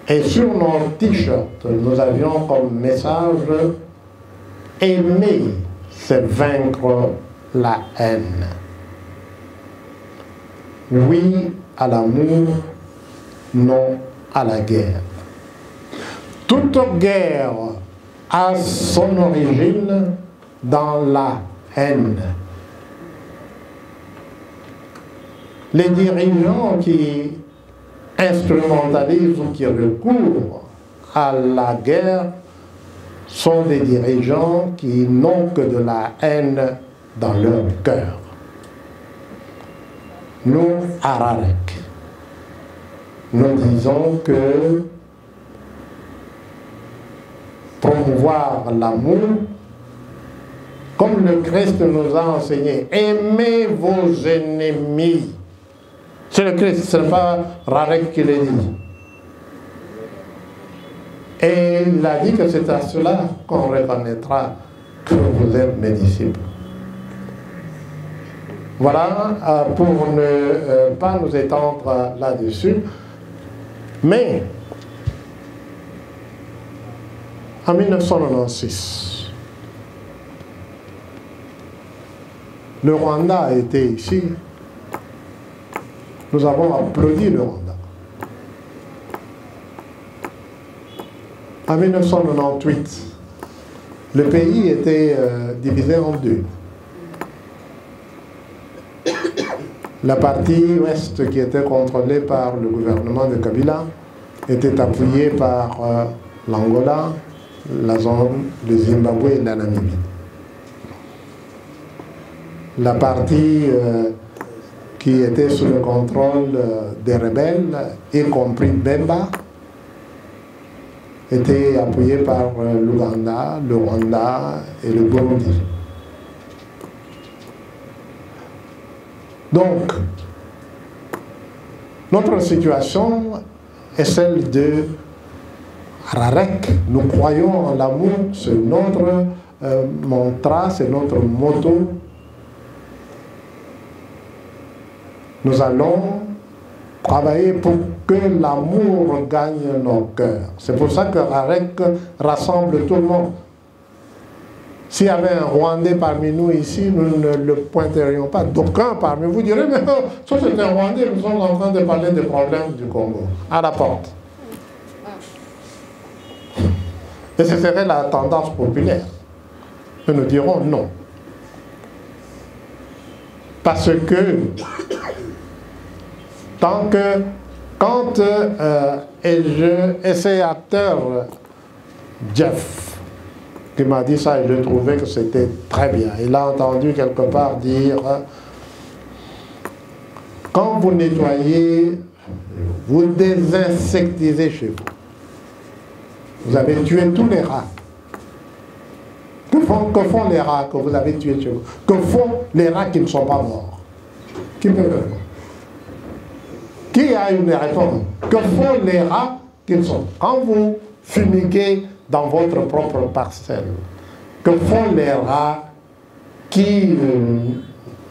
Et sur nos t-shirts, nous avions comme message « Aimer, c'est vaincre la haine. Oui à l'amour, non à la guerre. Toute guerre a son origine dans la haine. Les dirigeants qui instrumentalisent ou qui recourent à la guerre sont des dirigeants qui n'ont que de la haine dans leur cœur. nous, à Rarec, nous disons que promouvoir l'amour, comme le Christ nous a enseigné, aimez vos ennemis. C'est le Christ, ce n'est pas Rarec qui l'a dit. Et il a dit que c'est à cela qu'on reconnaîtra que vous êtes mes disciples. Voilà, pour ne pas nous étendre là-dessus. Mais, en 1996, le Rwanda a été ici. Nous avons applaudi le Rwanda. En 1998, le pays était divisé en deux. La partie ouest qui était contrôlée par le gouvernement de Kabila était appuyée par l'Angola, la zone, le Zimbabwe et la Namibie. La partie qui était sous le contrôle des rebelles, y compris Bemba, était appuyée par l'Ouganda, le Rwanda et le Burundi. Donc, notre situation est celle de Rarec. Nous croyons en l'amour, c'est notre mantra, c'est notre motto. Nous allons travailler pour que l'amour gagne nos cœurs. C'est pour ça que Rarec rassemble tout le monde. S'il y avait un Rwandais parmi nous ici, nous ne le pointerions pas. D'aucuns parmi vous diraient, mais ça c'est un Rwandais, nous sommes en train de parler des problèmes du Congo. À la porte. Et ce serait la tendance populaire. Et nous dirons non. Parce que quand c'est acteur Jeff qui m'a dit ça, et je trouvais que c'était très bien. Il a entendu quelque part dire quand vous nettoyez, vous désinsectisez chez vous. Vous avez tué tous les rats. Que font les rats que vous avez tués chez vous? Que font les rats qui ne sont pas morts? Qui peut répondre? Qui a une réponse? Que font les rats qui ne sont pas? Quand vous fumiguez dans votre propre parcelle, que font les rats qui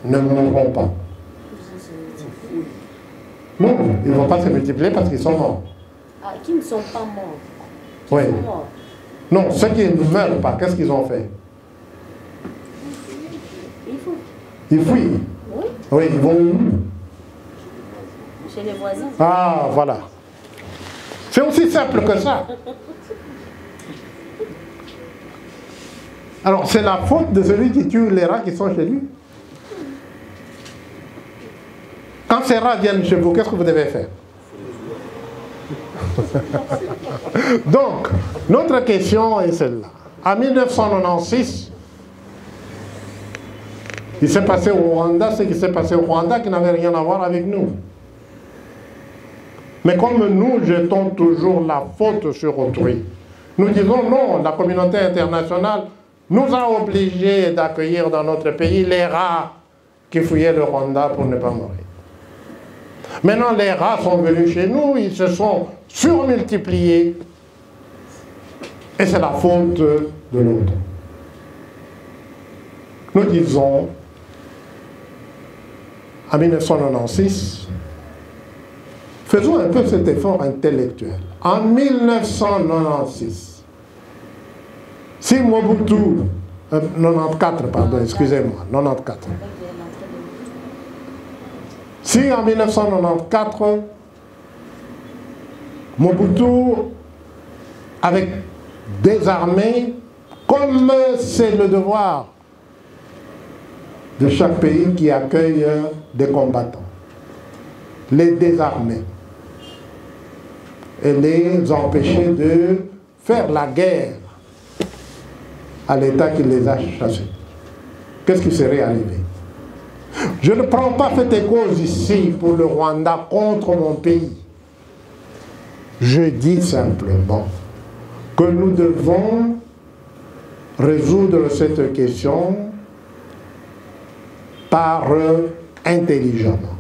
ne mourront pas? Non, ils ne vont pas se multiplier parce qu'ils sont morts. Ah, qui ne sont pas morts? Oui. Non, ceux qui ne meurent pas, qu'est-ce qu'ils ont fait? Ils fuient. Oui. Oui, ils vont où? Chez les voisins. Ah, voilà. C'est aussi simple que ça. Alors, c'est la faute de celui qui tue les rats qui sont chez lui. Quand ces rats viennent chez vous, qu'est-ce que vous devez faire? Donc, notre question est celle-là. En 1996, il s'est passé au Rwanda ce qui s'est passé au Rwanda qui n'avait rien à voir avec nous. Mais comme nous jetons toujours la faute sur autrui, nous disons non, la communauté internationale nous a obligés d'accueillir dans notre pays les rats qui fouillaient le Rwanda pour ne pas mourir. Maintenant, les rats sont venus chez nous, ils se sont surmultipliés. Et c'est la faute de l'autre. Nous disons, en 1996, faisons un peu cet effort intellectuel. En 1996, si Mobutu, 94, pardon, excusez-moi, 94. Si en 1994, Mobutu, avec des armées, comme c'est le devoir de chaque pays qui accueille des combattants, les désarmer et les empêcher de faire la guerre à l'État qui les a chassés. Qu'est-ce qui serait arrivé? Je ne prends pas fait des causes ici pour le Rwanda contre mon pays. Je dis simplement que nous devons résoudre cette question par intelligemment.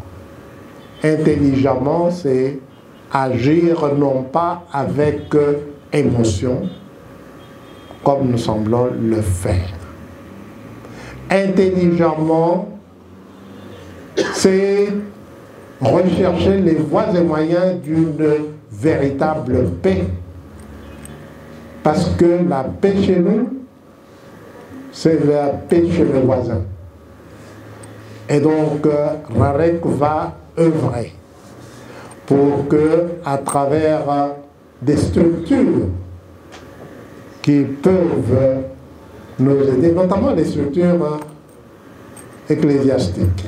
Intelligemment, c'est agir non pas avec émotion, comme nous semblons le faire. Intelligemment, c'est rechercher les voies et moyens d'une véritable paix. Parce que la paix chez nous, c'est la paix chez le voisin. Et donc, RAREC va œuvrer pour que, à travers des structures qui peuvent nous aider, notamment les structures ecclésiastiques,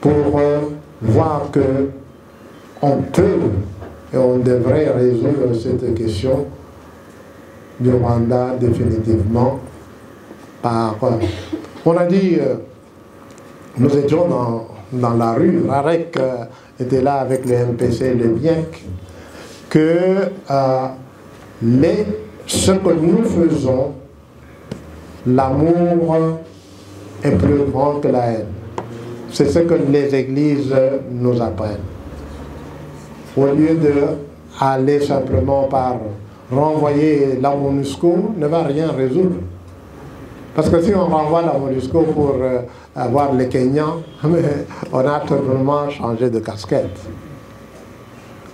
pour voir que on peut et on devrait résoudre cette question du Rwanda définitivement par... on a dit, nous étions dans la rue, RAREC était là avec le MPC, le BIEC, que ce que nous faisons, l'amour est plus grand que la haine. C'est ce que les églises nous apprennent. Au lieu d'aller simplement par renvoyer la MONUSCO, ne va rien résoudre. Parce que si on renvoie la MONUSCO pour avoir les Kenyans, on a totalement changé de casquette.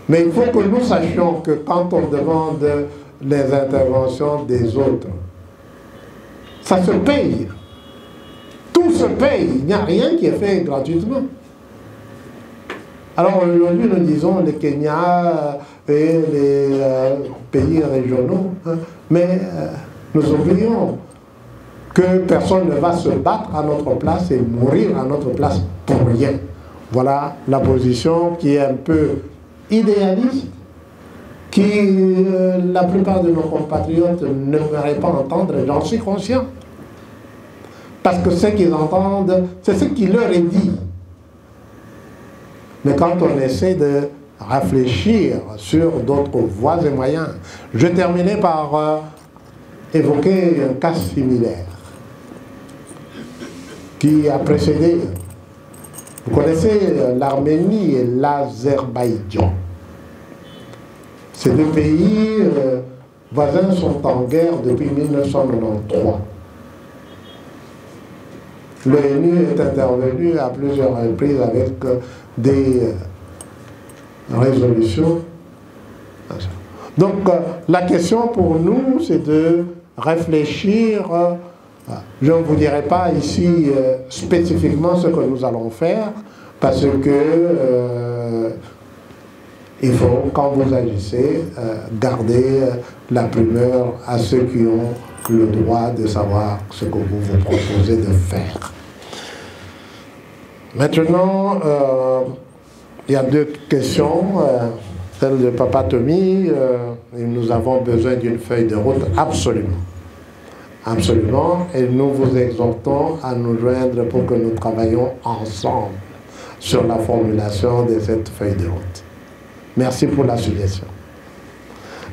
Mais il faut que nous sachions que quand on demande les interventions des autres, ça se paye. Tout se paye. Il n'y a rien qui est fait gratuitement. Alors aujourd'hui, nous disons les Kenya et les pays régionaux, hein, mais nous oublions que personne ne va se battre à notre place et mourir à notre place pour rien. Voilà la position qui est un peu idéaliste, qui la plupart de nos compatriotes n'aimeraient pas entendre, j'en suis conscient. Parce que ce qu'ils entendent, c'est ce qui leur est dit. Mais quand on essaie de réfléchir sur d'autres voies et moyens, je terminais par évoquer un cas similaire qui a précédé. Vous connaissez l'Arménie et l'Azerbaïdjan. Ces deux pays voisins sont en guerre depuis 1993. L'ONU est intervenu à plusieurs reprises avec des résolutions. Donc la question pour nous, c'est de réfléchir. Je ne vous dirai pas ici spécifiquement ce que nous allons faire, parce que il faut, quand vous agissez, garder la primeur à ceux qui ont le droit de savoir ce que vous vous proposez de faire. Maintenant, il y a deux questions. Celle de Papa Tommy, et nous avons besoin d'une feuille de route, absolument. Absolument, et nous vous exhortons à nous joindre pour que nous travaillions ensemble sur la formulation de cette feuille de route. Merci pour la suggestion.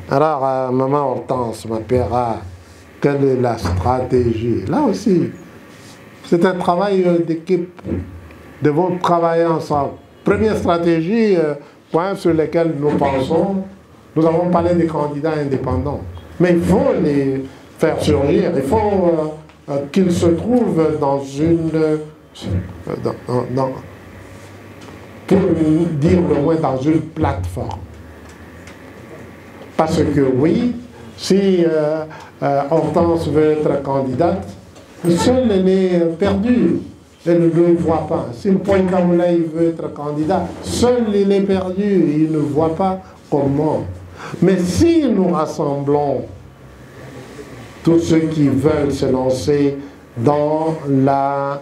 Alors, Maman Hortense m'appellera, quelle est la stratégie? Là aussi, c'est un travail d'équipe. Devons travailler ensemble. Première stratégie, point sur lequel nous pensons, nous avons parlé des candidats indépendants. Mais il faut les faire surgir, il faut qu'ils se trouvent dans une... pour dire le moins, dans une plateforme. Parce que oui, si Hortense veut être candidate, seule elle est perdue. Elle ne le voit pas. Si Mpoika Moulaye veut être candidat, seul il est perdu, il ne voit pas comment. Mais si nous rassemblons tous ceux qui veulent se lancer dans la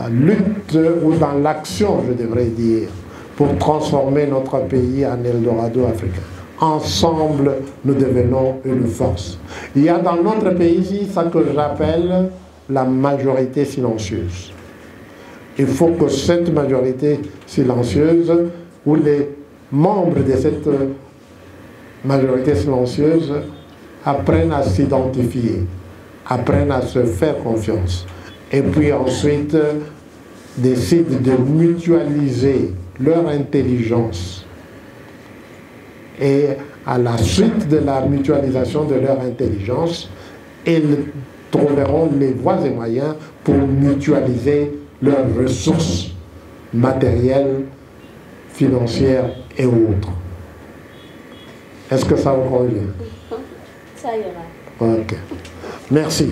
lutte ou dans l'action, je devrais dire, pour transformer notre pays en Eldorado africain. Ensemble, nous devenons une force. Il y a dans notre pays ici ce que j'appelle la majorité silencieuse. il faut que cette majorité silencieuse, ou les membres de cette majorité silencieuse, apprennent à s'identifier, apprennent à se faire confiance, et puis ensuite décident de mutualiser leur intelligence. Et à la suite de la mutualisation de leur intelligence, ils trouveront les voies et moyens pour mutualiser leurs ressources matérielles, financières et autres. Est-ce que ça vous convient? Ça ira. Ok. Merci.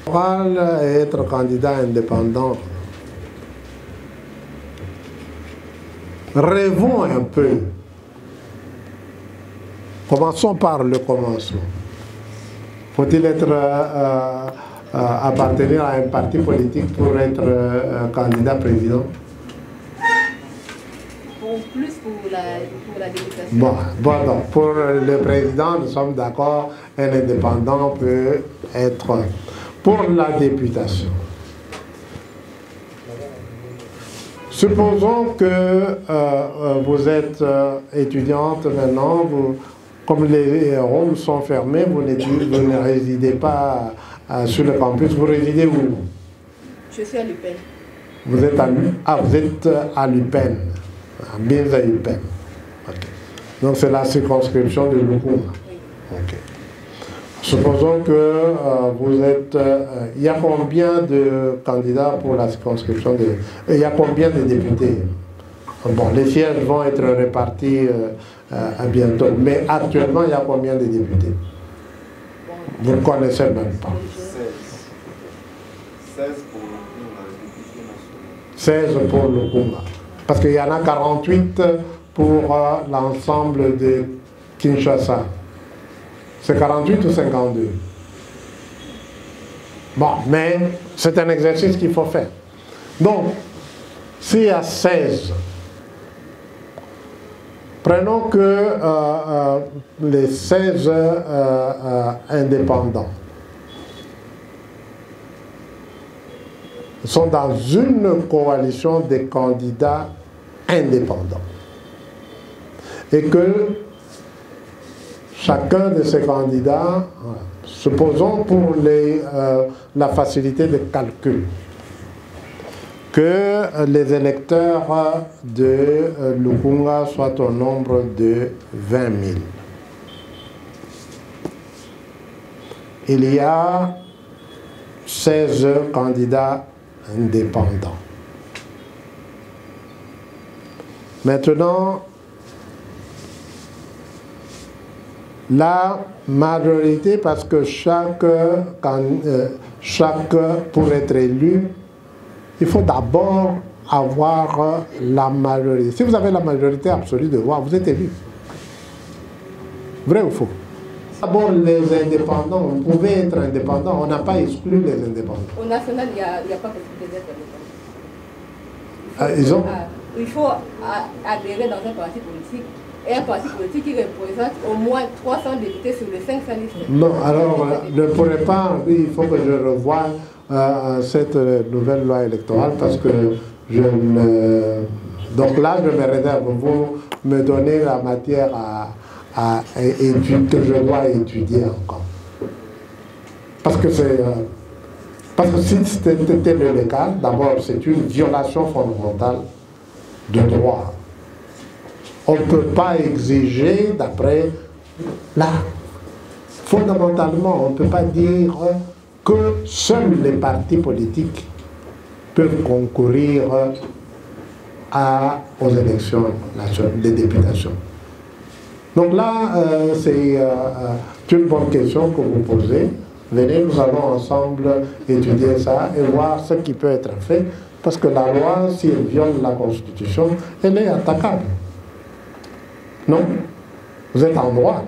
Être candidat indépendant. Rêvons un peu. Commençons par le commencement. Faut-il être appartenir à un parti politique pour être candidat président? Plus pour la députation. Bon, donc, pour le président, nous sommes d'accord, un indépendant peut être pour la députation. Supposons que vous êtes étudiante maintenant, comme les rooms sont fermés, vous ne résidez pas sur le campus, vous résidez où? Je suis à l'UPEN. Vous êtes à l'UPEN, bien à l'UPEN. Okay. Donc c'est la circonscription de Lukuma. Oui. Okay. Supposons que vous êtes... il y a combien de candidats pour la circonscription de... Il y a combien de députés? Bon, les sièges vont être répartis à bientôt, mais actuellement, il y a combien de députés? Vous ne connaissez même pas. 16 pour le Congo. Parce qu'il y en a 48 pour l'ensemble de Kinshasa. C'est 48 ou 52? Bon, mais c'est un exercice qu'il faut faire. Donc, s'il y a 16, prenons que les 16 indépendants sont dans une coalition de candidats indépendants. Et que chacun de ces candidats, supposons pour la facilité de calcul, que les électeurs de Lukunga soient au nombre de 20 000. Il y a 16 candidats indépendants. Maintenant, la majorité, parce que chaque pour être élu, il faut d'abord avoir la majorité. Si vous avez la majorité absolue de voix, vous êtes élu. Vrai ou faux? D'abord, les indépendants, vous pouvez être indépendant, on n'a pas exclu les indépendants. Au national, il n'y a pas possibilité d'être indépendant. Il faut adhérer dans un parti politique. Et un parti politique qui représente au moins 300 députés sur les 500 listes. Non, alors, ne pourrait pas, il faut que je revoie cette nouvelle loi électorale parce que je ne... Donc là, je me réserve. Vous me donnez la matière que je dois étudier encore. Parce que c'est... parce que si c'était le cas, d'abord, c'est une violation fondamentale de droit. On ne peut pas exiger, d'après... Là, fondamentalement, on ne peut pas dire que seuls les partis politiques peuvent concourir aux élections des députations. Donc là, c'est une bonne question que vous posez. Venez, nous allons ensemble étudier ça et voir ce qui peut être fait. Parce que la loi, si elle viole la Constitution, elle est attaquable. Non? Vous êtes en droit.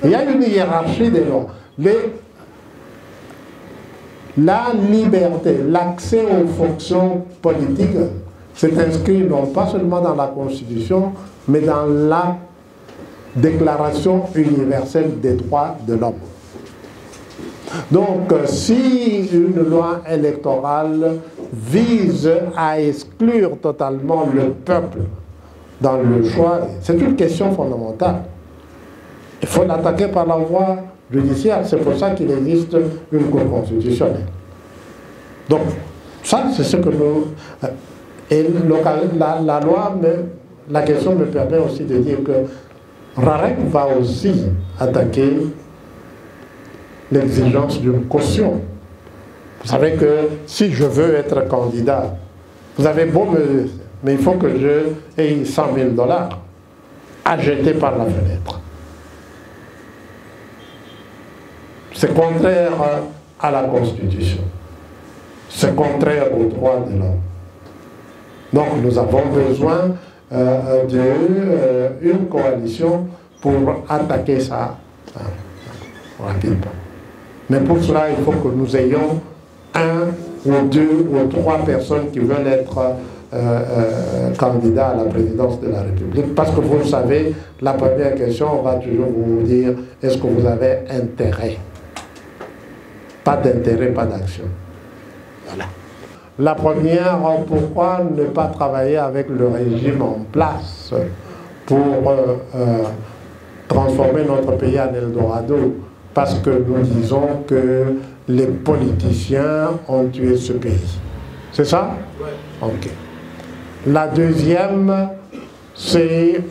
Il y a une hiérarchie des lois. La liberté, l'accès aux fonctions politiques, c'est inscrit non pas seulement dans la Constitution, mais dans la Déclaration universelle des droits de l'homme. Donc, si une loi électorale vise à exclure totalement le peuple dans le choix, c'est une question fondamentale. Il faut l'attaquer par la voie judiciaire. C'est pour ça qu'il existe une Cour constitutionnelle. Donc, ça, c'est ce que nous... Et la loi, la question me permet aussi de dire que RAREC va aussi attaquer l'exigence d'une caution. Vous savez que si je veux être candidat, vous avez beau me... Mais il faut que je aie 100 000 $ à jeter par la fenêtre. C'est contraire à la Constitution. C'est contraire aux droits de l'homme. Donc nous avons besoin d'une coalition pour attaquer ça rapidement. Mais pour cela, il faut que nous ayons 1 ou 2 ou 3 personnes qui veulent être candidats à la présidence de la République. Parce que vous le savez, la première question, on va toujours vous dire, est-ce que vous avez intérêt? Pas d'intérêt, pas d'action. Voilà. La première, pourquoi ne pas travailler avec le régime en place pour transformer notre pays en Eldorado? Parce que nous disons que les politiciens ont tué ce pays. C'est ça? Oui. Ok. La deuxième, c'est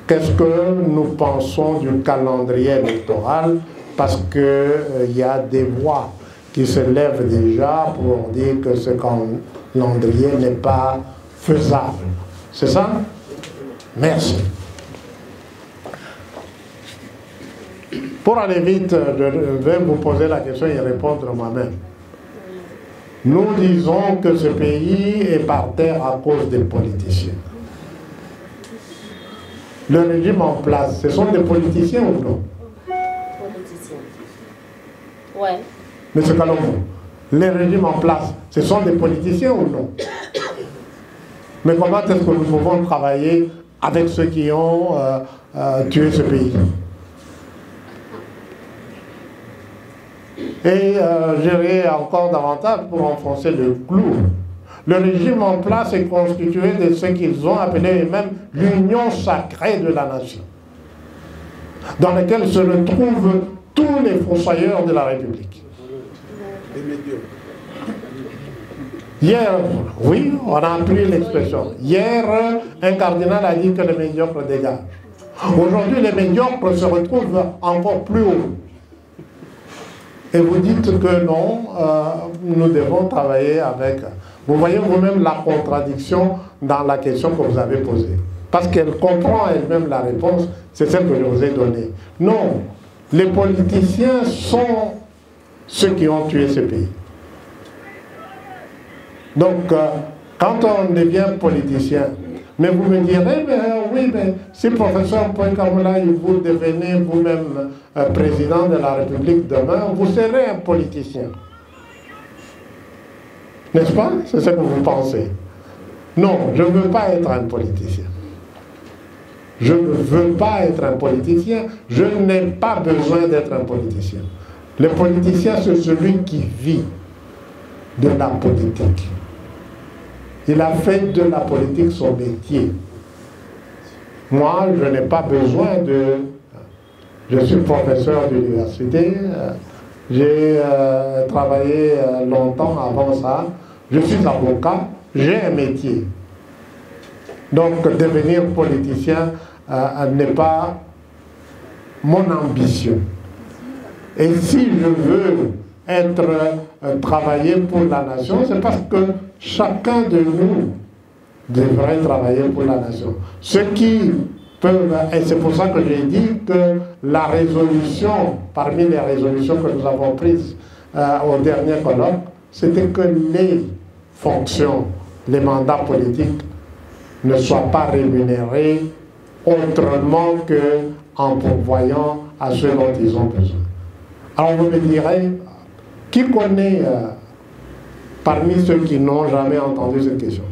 qu'est-ce que nous pensons du calendrier électoral? Parce qu'il y a des voix qui se lèvent déjà pour dire que ce calendrier n'est pas faisable. C'est ça? Merci. Pour aller vite, je vais vous poser la question et répondre moi-même. Nous disons que ce pays est par terre à cause des politiciens. Le régime en place, ce sont des politiciens ou non? Politiciens. Ouais. M. Kalongo, les régimes en place, ce sont des politiciens ou non? Mais comment est-ce que nous pouvons travailler avec ceux qui ont tué ce pays? Et j'irai encore davantage pour enfoncer le clou. Le régime en place est constitué de ce qu'ils ont appelé eux-mêmes l'union sacrée de la nation, dans laquelle se retrouvent tous les fossoyeurs de la République. Hier, oui, on a appris l'expression. Hier, un cardinal a dit que les médiocres dégagent. Aujourd'hui, les médiocres se retrouvent encore plus haut. Et vous dites que non, nous devons travailler avec... Vous voyez vous-même la contradiction dans la question que vous avez posée. Parce qu'elle comprend elle-même la réponse, c'est celle que je vous ai donnée. Non, les politiciens sont ceux qui ont tué ce pays. Donc, quand on devient politicien, mais vous me direz, mais, oui, mais si professeur Poincaré, vous devenez vous-même président de la République demain, vous serez un politicien. N'est-ce pas? C'est ce que vous pensez. Non, je ne veux pas être un politicien. Je ne veux pas être un politicien. Je n'ai pas besoin d'être un politicien. Le politicien, c'est celui qui vit de la politique. Il a fait de la politique son métier. Moi, je n'ai pas besoin de... Je suis professeur d'université. J'ai travaillé longtemps avant ça. Je suis avocat. J'ai un métier. Donc, devenir politicien n'est pas mon ambition. Et si je veux travailler pour la nation, c'est parce que chacun de nous devrait travailler pour la nation. Ceux qui peuvent, et c'est pour ça que j'ai dit que la résolution, parmi les résolutions que nous avons prises au dernier colloque, c'était que les fonctions, les mandats politiques ne soient pas rémunérés autrement qu'en pourvoyant à ceux dont ils ont besoin. Alors vous me direz, qui connaît parmi ceux qui n'ont jamais entendu cette question?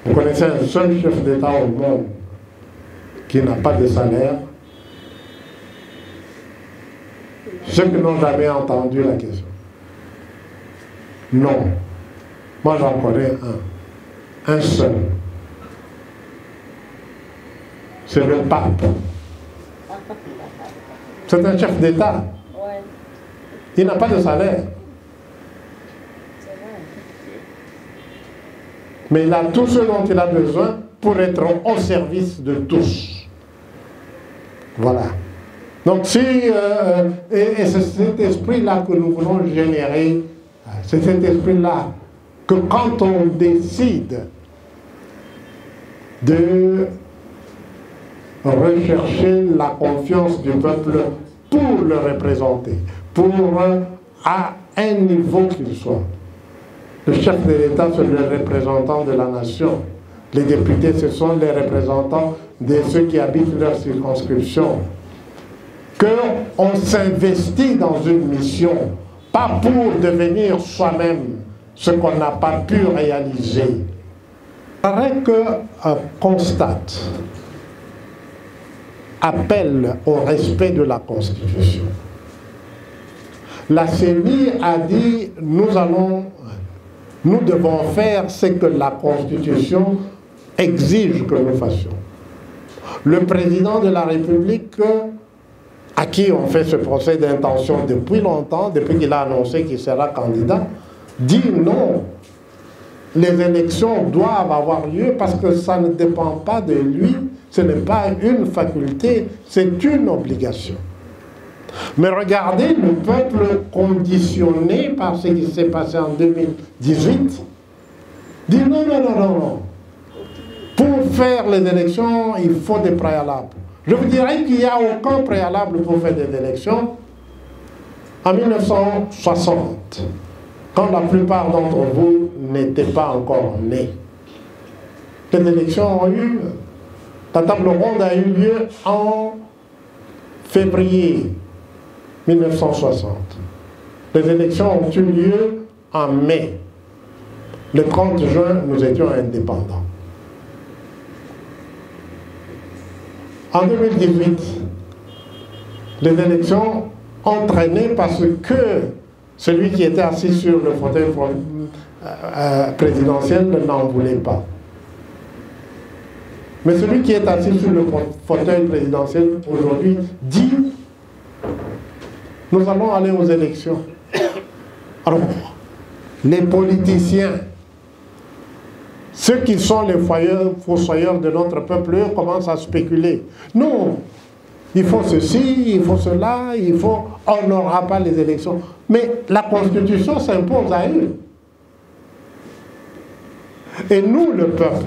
Vous connaissez un seul chef d'État au monde qui n'a pas de salaire? Ceux qui n'ont jamais entendu la question. Non. Moi, j'en connais un seul. C'est le pape. C'est un chef d'État. Ouais. Il n'a pas de salaire. C'est vrai. Mais il a tout ce dont il a besoin pour être au service de tous. Voilà. Donc si, et c'est cet esprit-là que nous voulons générer, c'est cet esprit-là que quand on décide de rechercher la confiance du peuple pour le représenter, pour à un niveau qu'il soit. Le chef de l'État, c'est le représentant de la nation. Les députés, ce sont les représentants de ceux qui habitent leur circonscription. Qu'on s'investit dans une mission, pas pour devenir soi-même ce qu'on n'a pas pu réaliser. Avec constate, appelle au respect de la Constitution. La CENI a dit, nous devons faire ce que la Constitution exige que nous fassions. Le président de la République, à qui on fait ce procès d'intention depuis longtemps, depuis qu'il a annoncé qu'il sera candidat, dit non. Les élections doivent avoir lieu parce que ça ne dépend pas de lui, ce n'est pas une faculté, c'est une obligation. Mais regardez le peuple conditionné par ce qui s'est passé en 2018, dit non, non, non, non, non. Pour faire les élections, il faut des préalables. Je vous dirais qu'il n'y a aucun préalable pour faire des élections. En 1960, quand la plupart d'entre vous n'étaient pas encore nés, les élections ont eu, la table ronde a eu lieu en février 1960. Les élections ont eu lieu en mai. Le 30 juin, nous étions indépendants. En 2018, les élections ont traîné parce que celui qui était assis sur le fauteuil présidentiel n'en voulait pas. Mais celui qui est assis sur le fauteuil présidentiel aujourd'hui dit « Nous allons aller aux élections ». Alors, les politiciens, ceux qui sont les fossoyeurs de notre peuple, eux, commencent à spéculer. Non, il faut ceci, il faut cela, on n'aura pas les élections. Mais la Constitution s'impose à eux. Et nous, le peuple,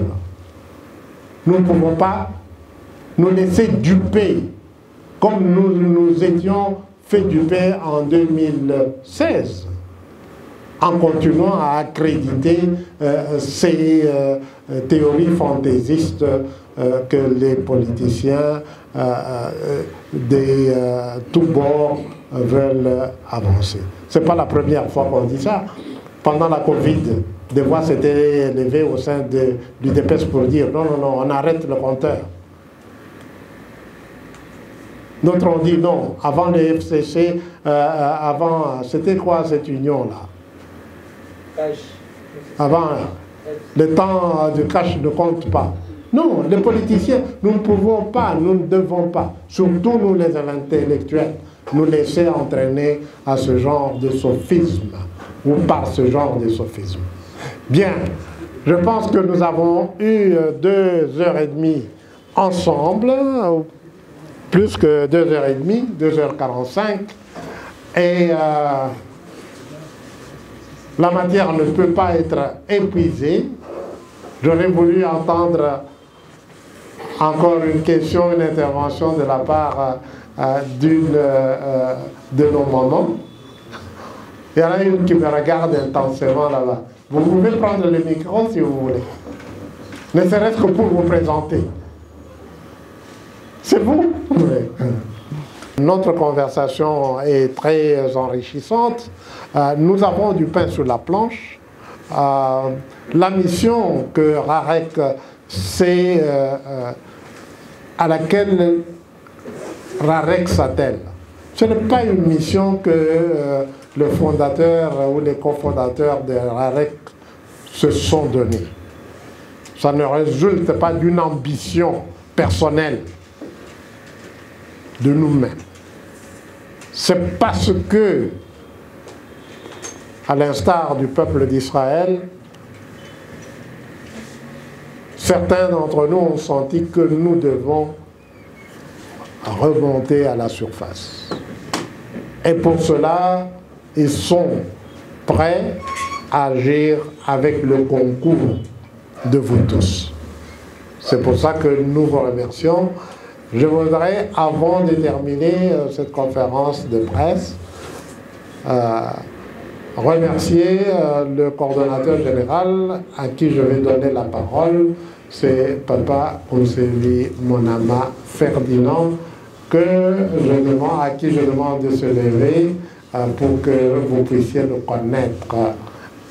nous ne pouvons pas nous laisser duper, comme nous étions fait duper en 2016. En continuant à accréditer ces théories fantaisistes que les politiciens de tous bords veulent avancer. Ce n'est pas la première fois qu'on dit ça. Pendant la Covid, des voix s'étaient élevées au sein du DPS pour dire non, non, non, on arrête le compteur. D'autres ont dit non, avant le FCC, avant, c'était quoi cette union-là? Avant, le temps de cash ne compte pas. Non, les politiciens, nous ne pouvons pas, nous ne devons pas, surtout nous les intellectuels, nous laisser entraîner à ce genre de sophisme, ou par ce genre de sophisme. Bien, je pense que nous avons eu 2h30 ensemble, plus que 2h30, 2h45, et la matière ne peut pas être épuisée. J'aurais voulu entendre encore une question, une intervention de la part d'une de nos mamans. Il y en a une qui me regarde intensément là-bas. Vous pouvez prendre le micro si vous voulez. Ne serait-ce que pour vous présenter. C'est vous? Oui. Notre conversation est très enrichissante. Nous avons du pain sur la planche. La mission que RAREC, à laquelle RAREC s'attelle, Ce n'est pas une mission que le fondateur ou les cofondateurs de RAREC se sont donnés. Ça ne résulte pas d'une ambition personnelle de nous-mêmes. C'est parce que, à l'instar du peuple d'Israël, certains d'entre nous ont senti que nous devons remonter à la surface. Et pour cela, ils sont prêts à agir avec le concours de vous tous. C'est pour ça que nous vous remercions. Je voudrais, avant de terminer cette conférence de presse, remercier le coordonnateur général à qui je vais donner la parole. C'est Papa Osevi Monama Ferdinand à qui je demande de se lever pour que vous puissiez le connaître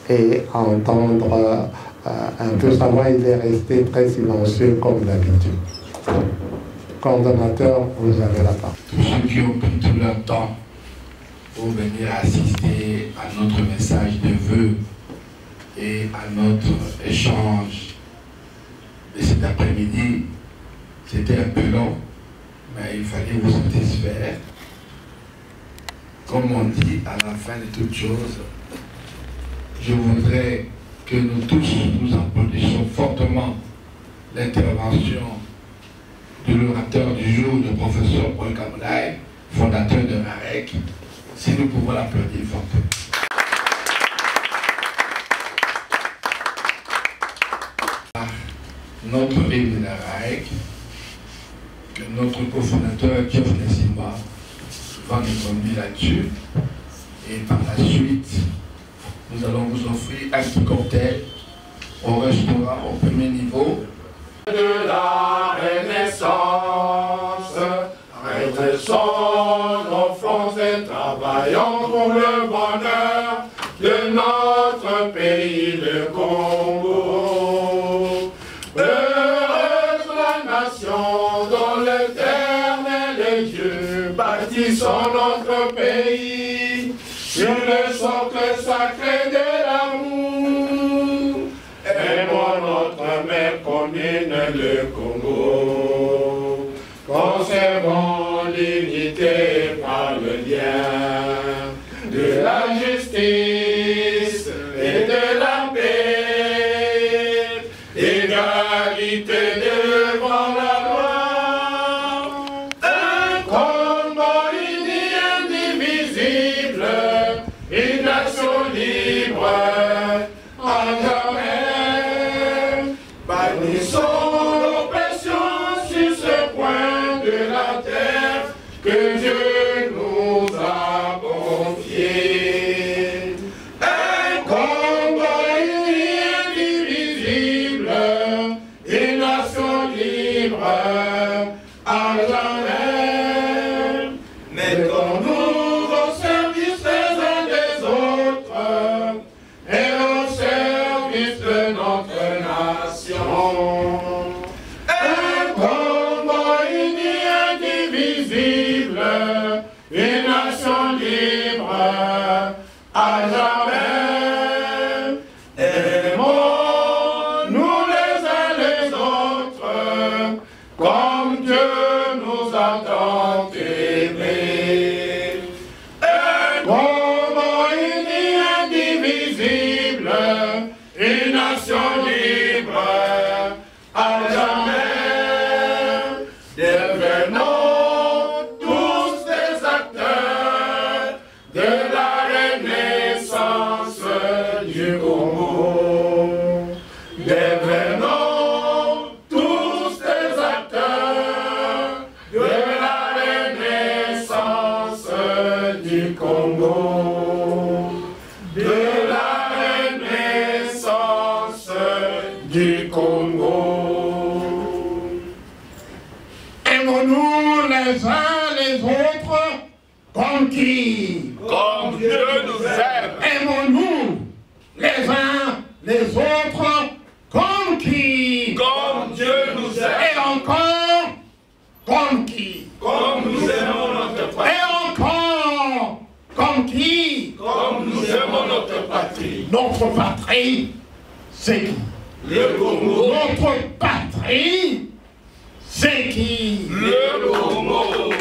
et entendre un peu savoir. Il est resté très silencieux comme d'habitude. Coordonnateur, vous avez la parole. Tous ceux qui ont pris tout leur temps pour venir assister à notre message de vœux et à notre échange de cet après-midi, c'était un peu long, mais il fallait vous satisfaire. Comme on dit à la fin de toute chose, je voudrais que nous tous nous applaudissions fortement l'intervention de l'orateur du jour, le professeur Paul Kamoulaye, fondateur de RAREC. Si nous pouvons l'applaudir fortement. Notre hymne de RAREC, que notre cofondateur Geoff Nessimba va nous conduire là-dessus. Et par la suite, nous allons vous offrir un petit cocktail au restaurant au premier niveau. De la Renaissance, redressons nos fronts et travaillons pour le bonheur de notre pays, le Congo. Heureuse la nation dont l'Éternel est Dieu, bâtissons notre pays sur le socle sacré de l'amour. Aimons notre mère commune, le Congo. Conservons l'unité par le lien de la justice et de la paix, égalité devant la loi. Un Congo uni indivisible, une nation libre à jamais. Bannissons l'oppression sur ce coin de la terre que Dieu nous a confié. Un Congo uni indivisible, une nation libre à jamais. Mettons-nous au service les uns des autres et au service de notre nation. Un Congo uni indivisible, une nation libre à jamais. Aimons-nous les uns les autres comme Dieu nous a tant aimés. Un Congo uni indivisible, une nation libre à jamais. Devenons tous des acteurs de la renaissance du Congo. Devenons tous des acteurs de la renaissance du Congo. De la renaissance du Congo. Aimons-nous les uns les autres comme qui? Comme Dieu nous aime. Aimons-nous les uns les autres comme qui? Comme Dieu nous aime. Et encore comme qui? Comme nous aimons notre frère. Et encore comme nous aimons notre patrie. Notre patrie, c'est qui? Le Congo. Notre patrie, c'est qui? Le Congo.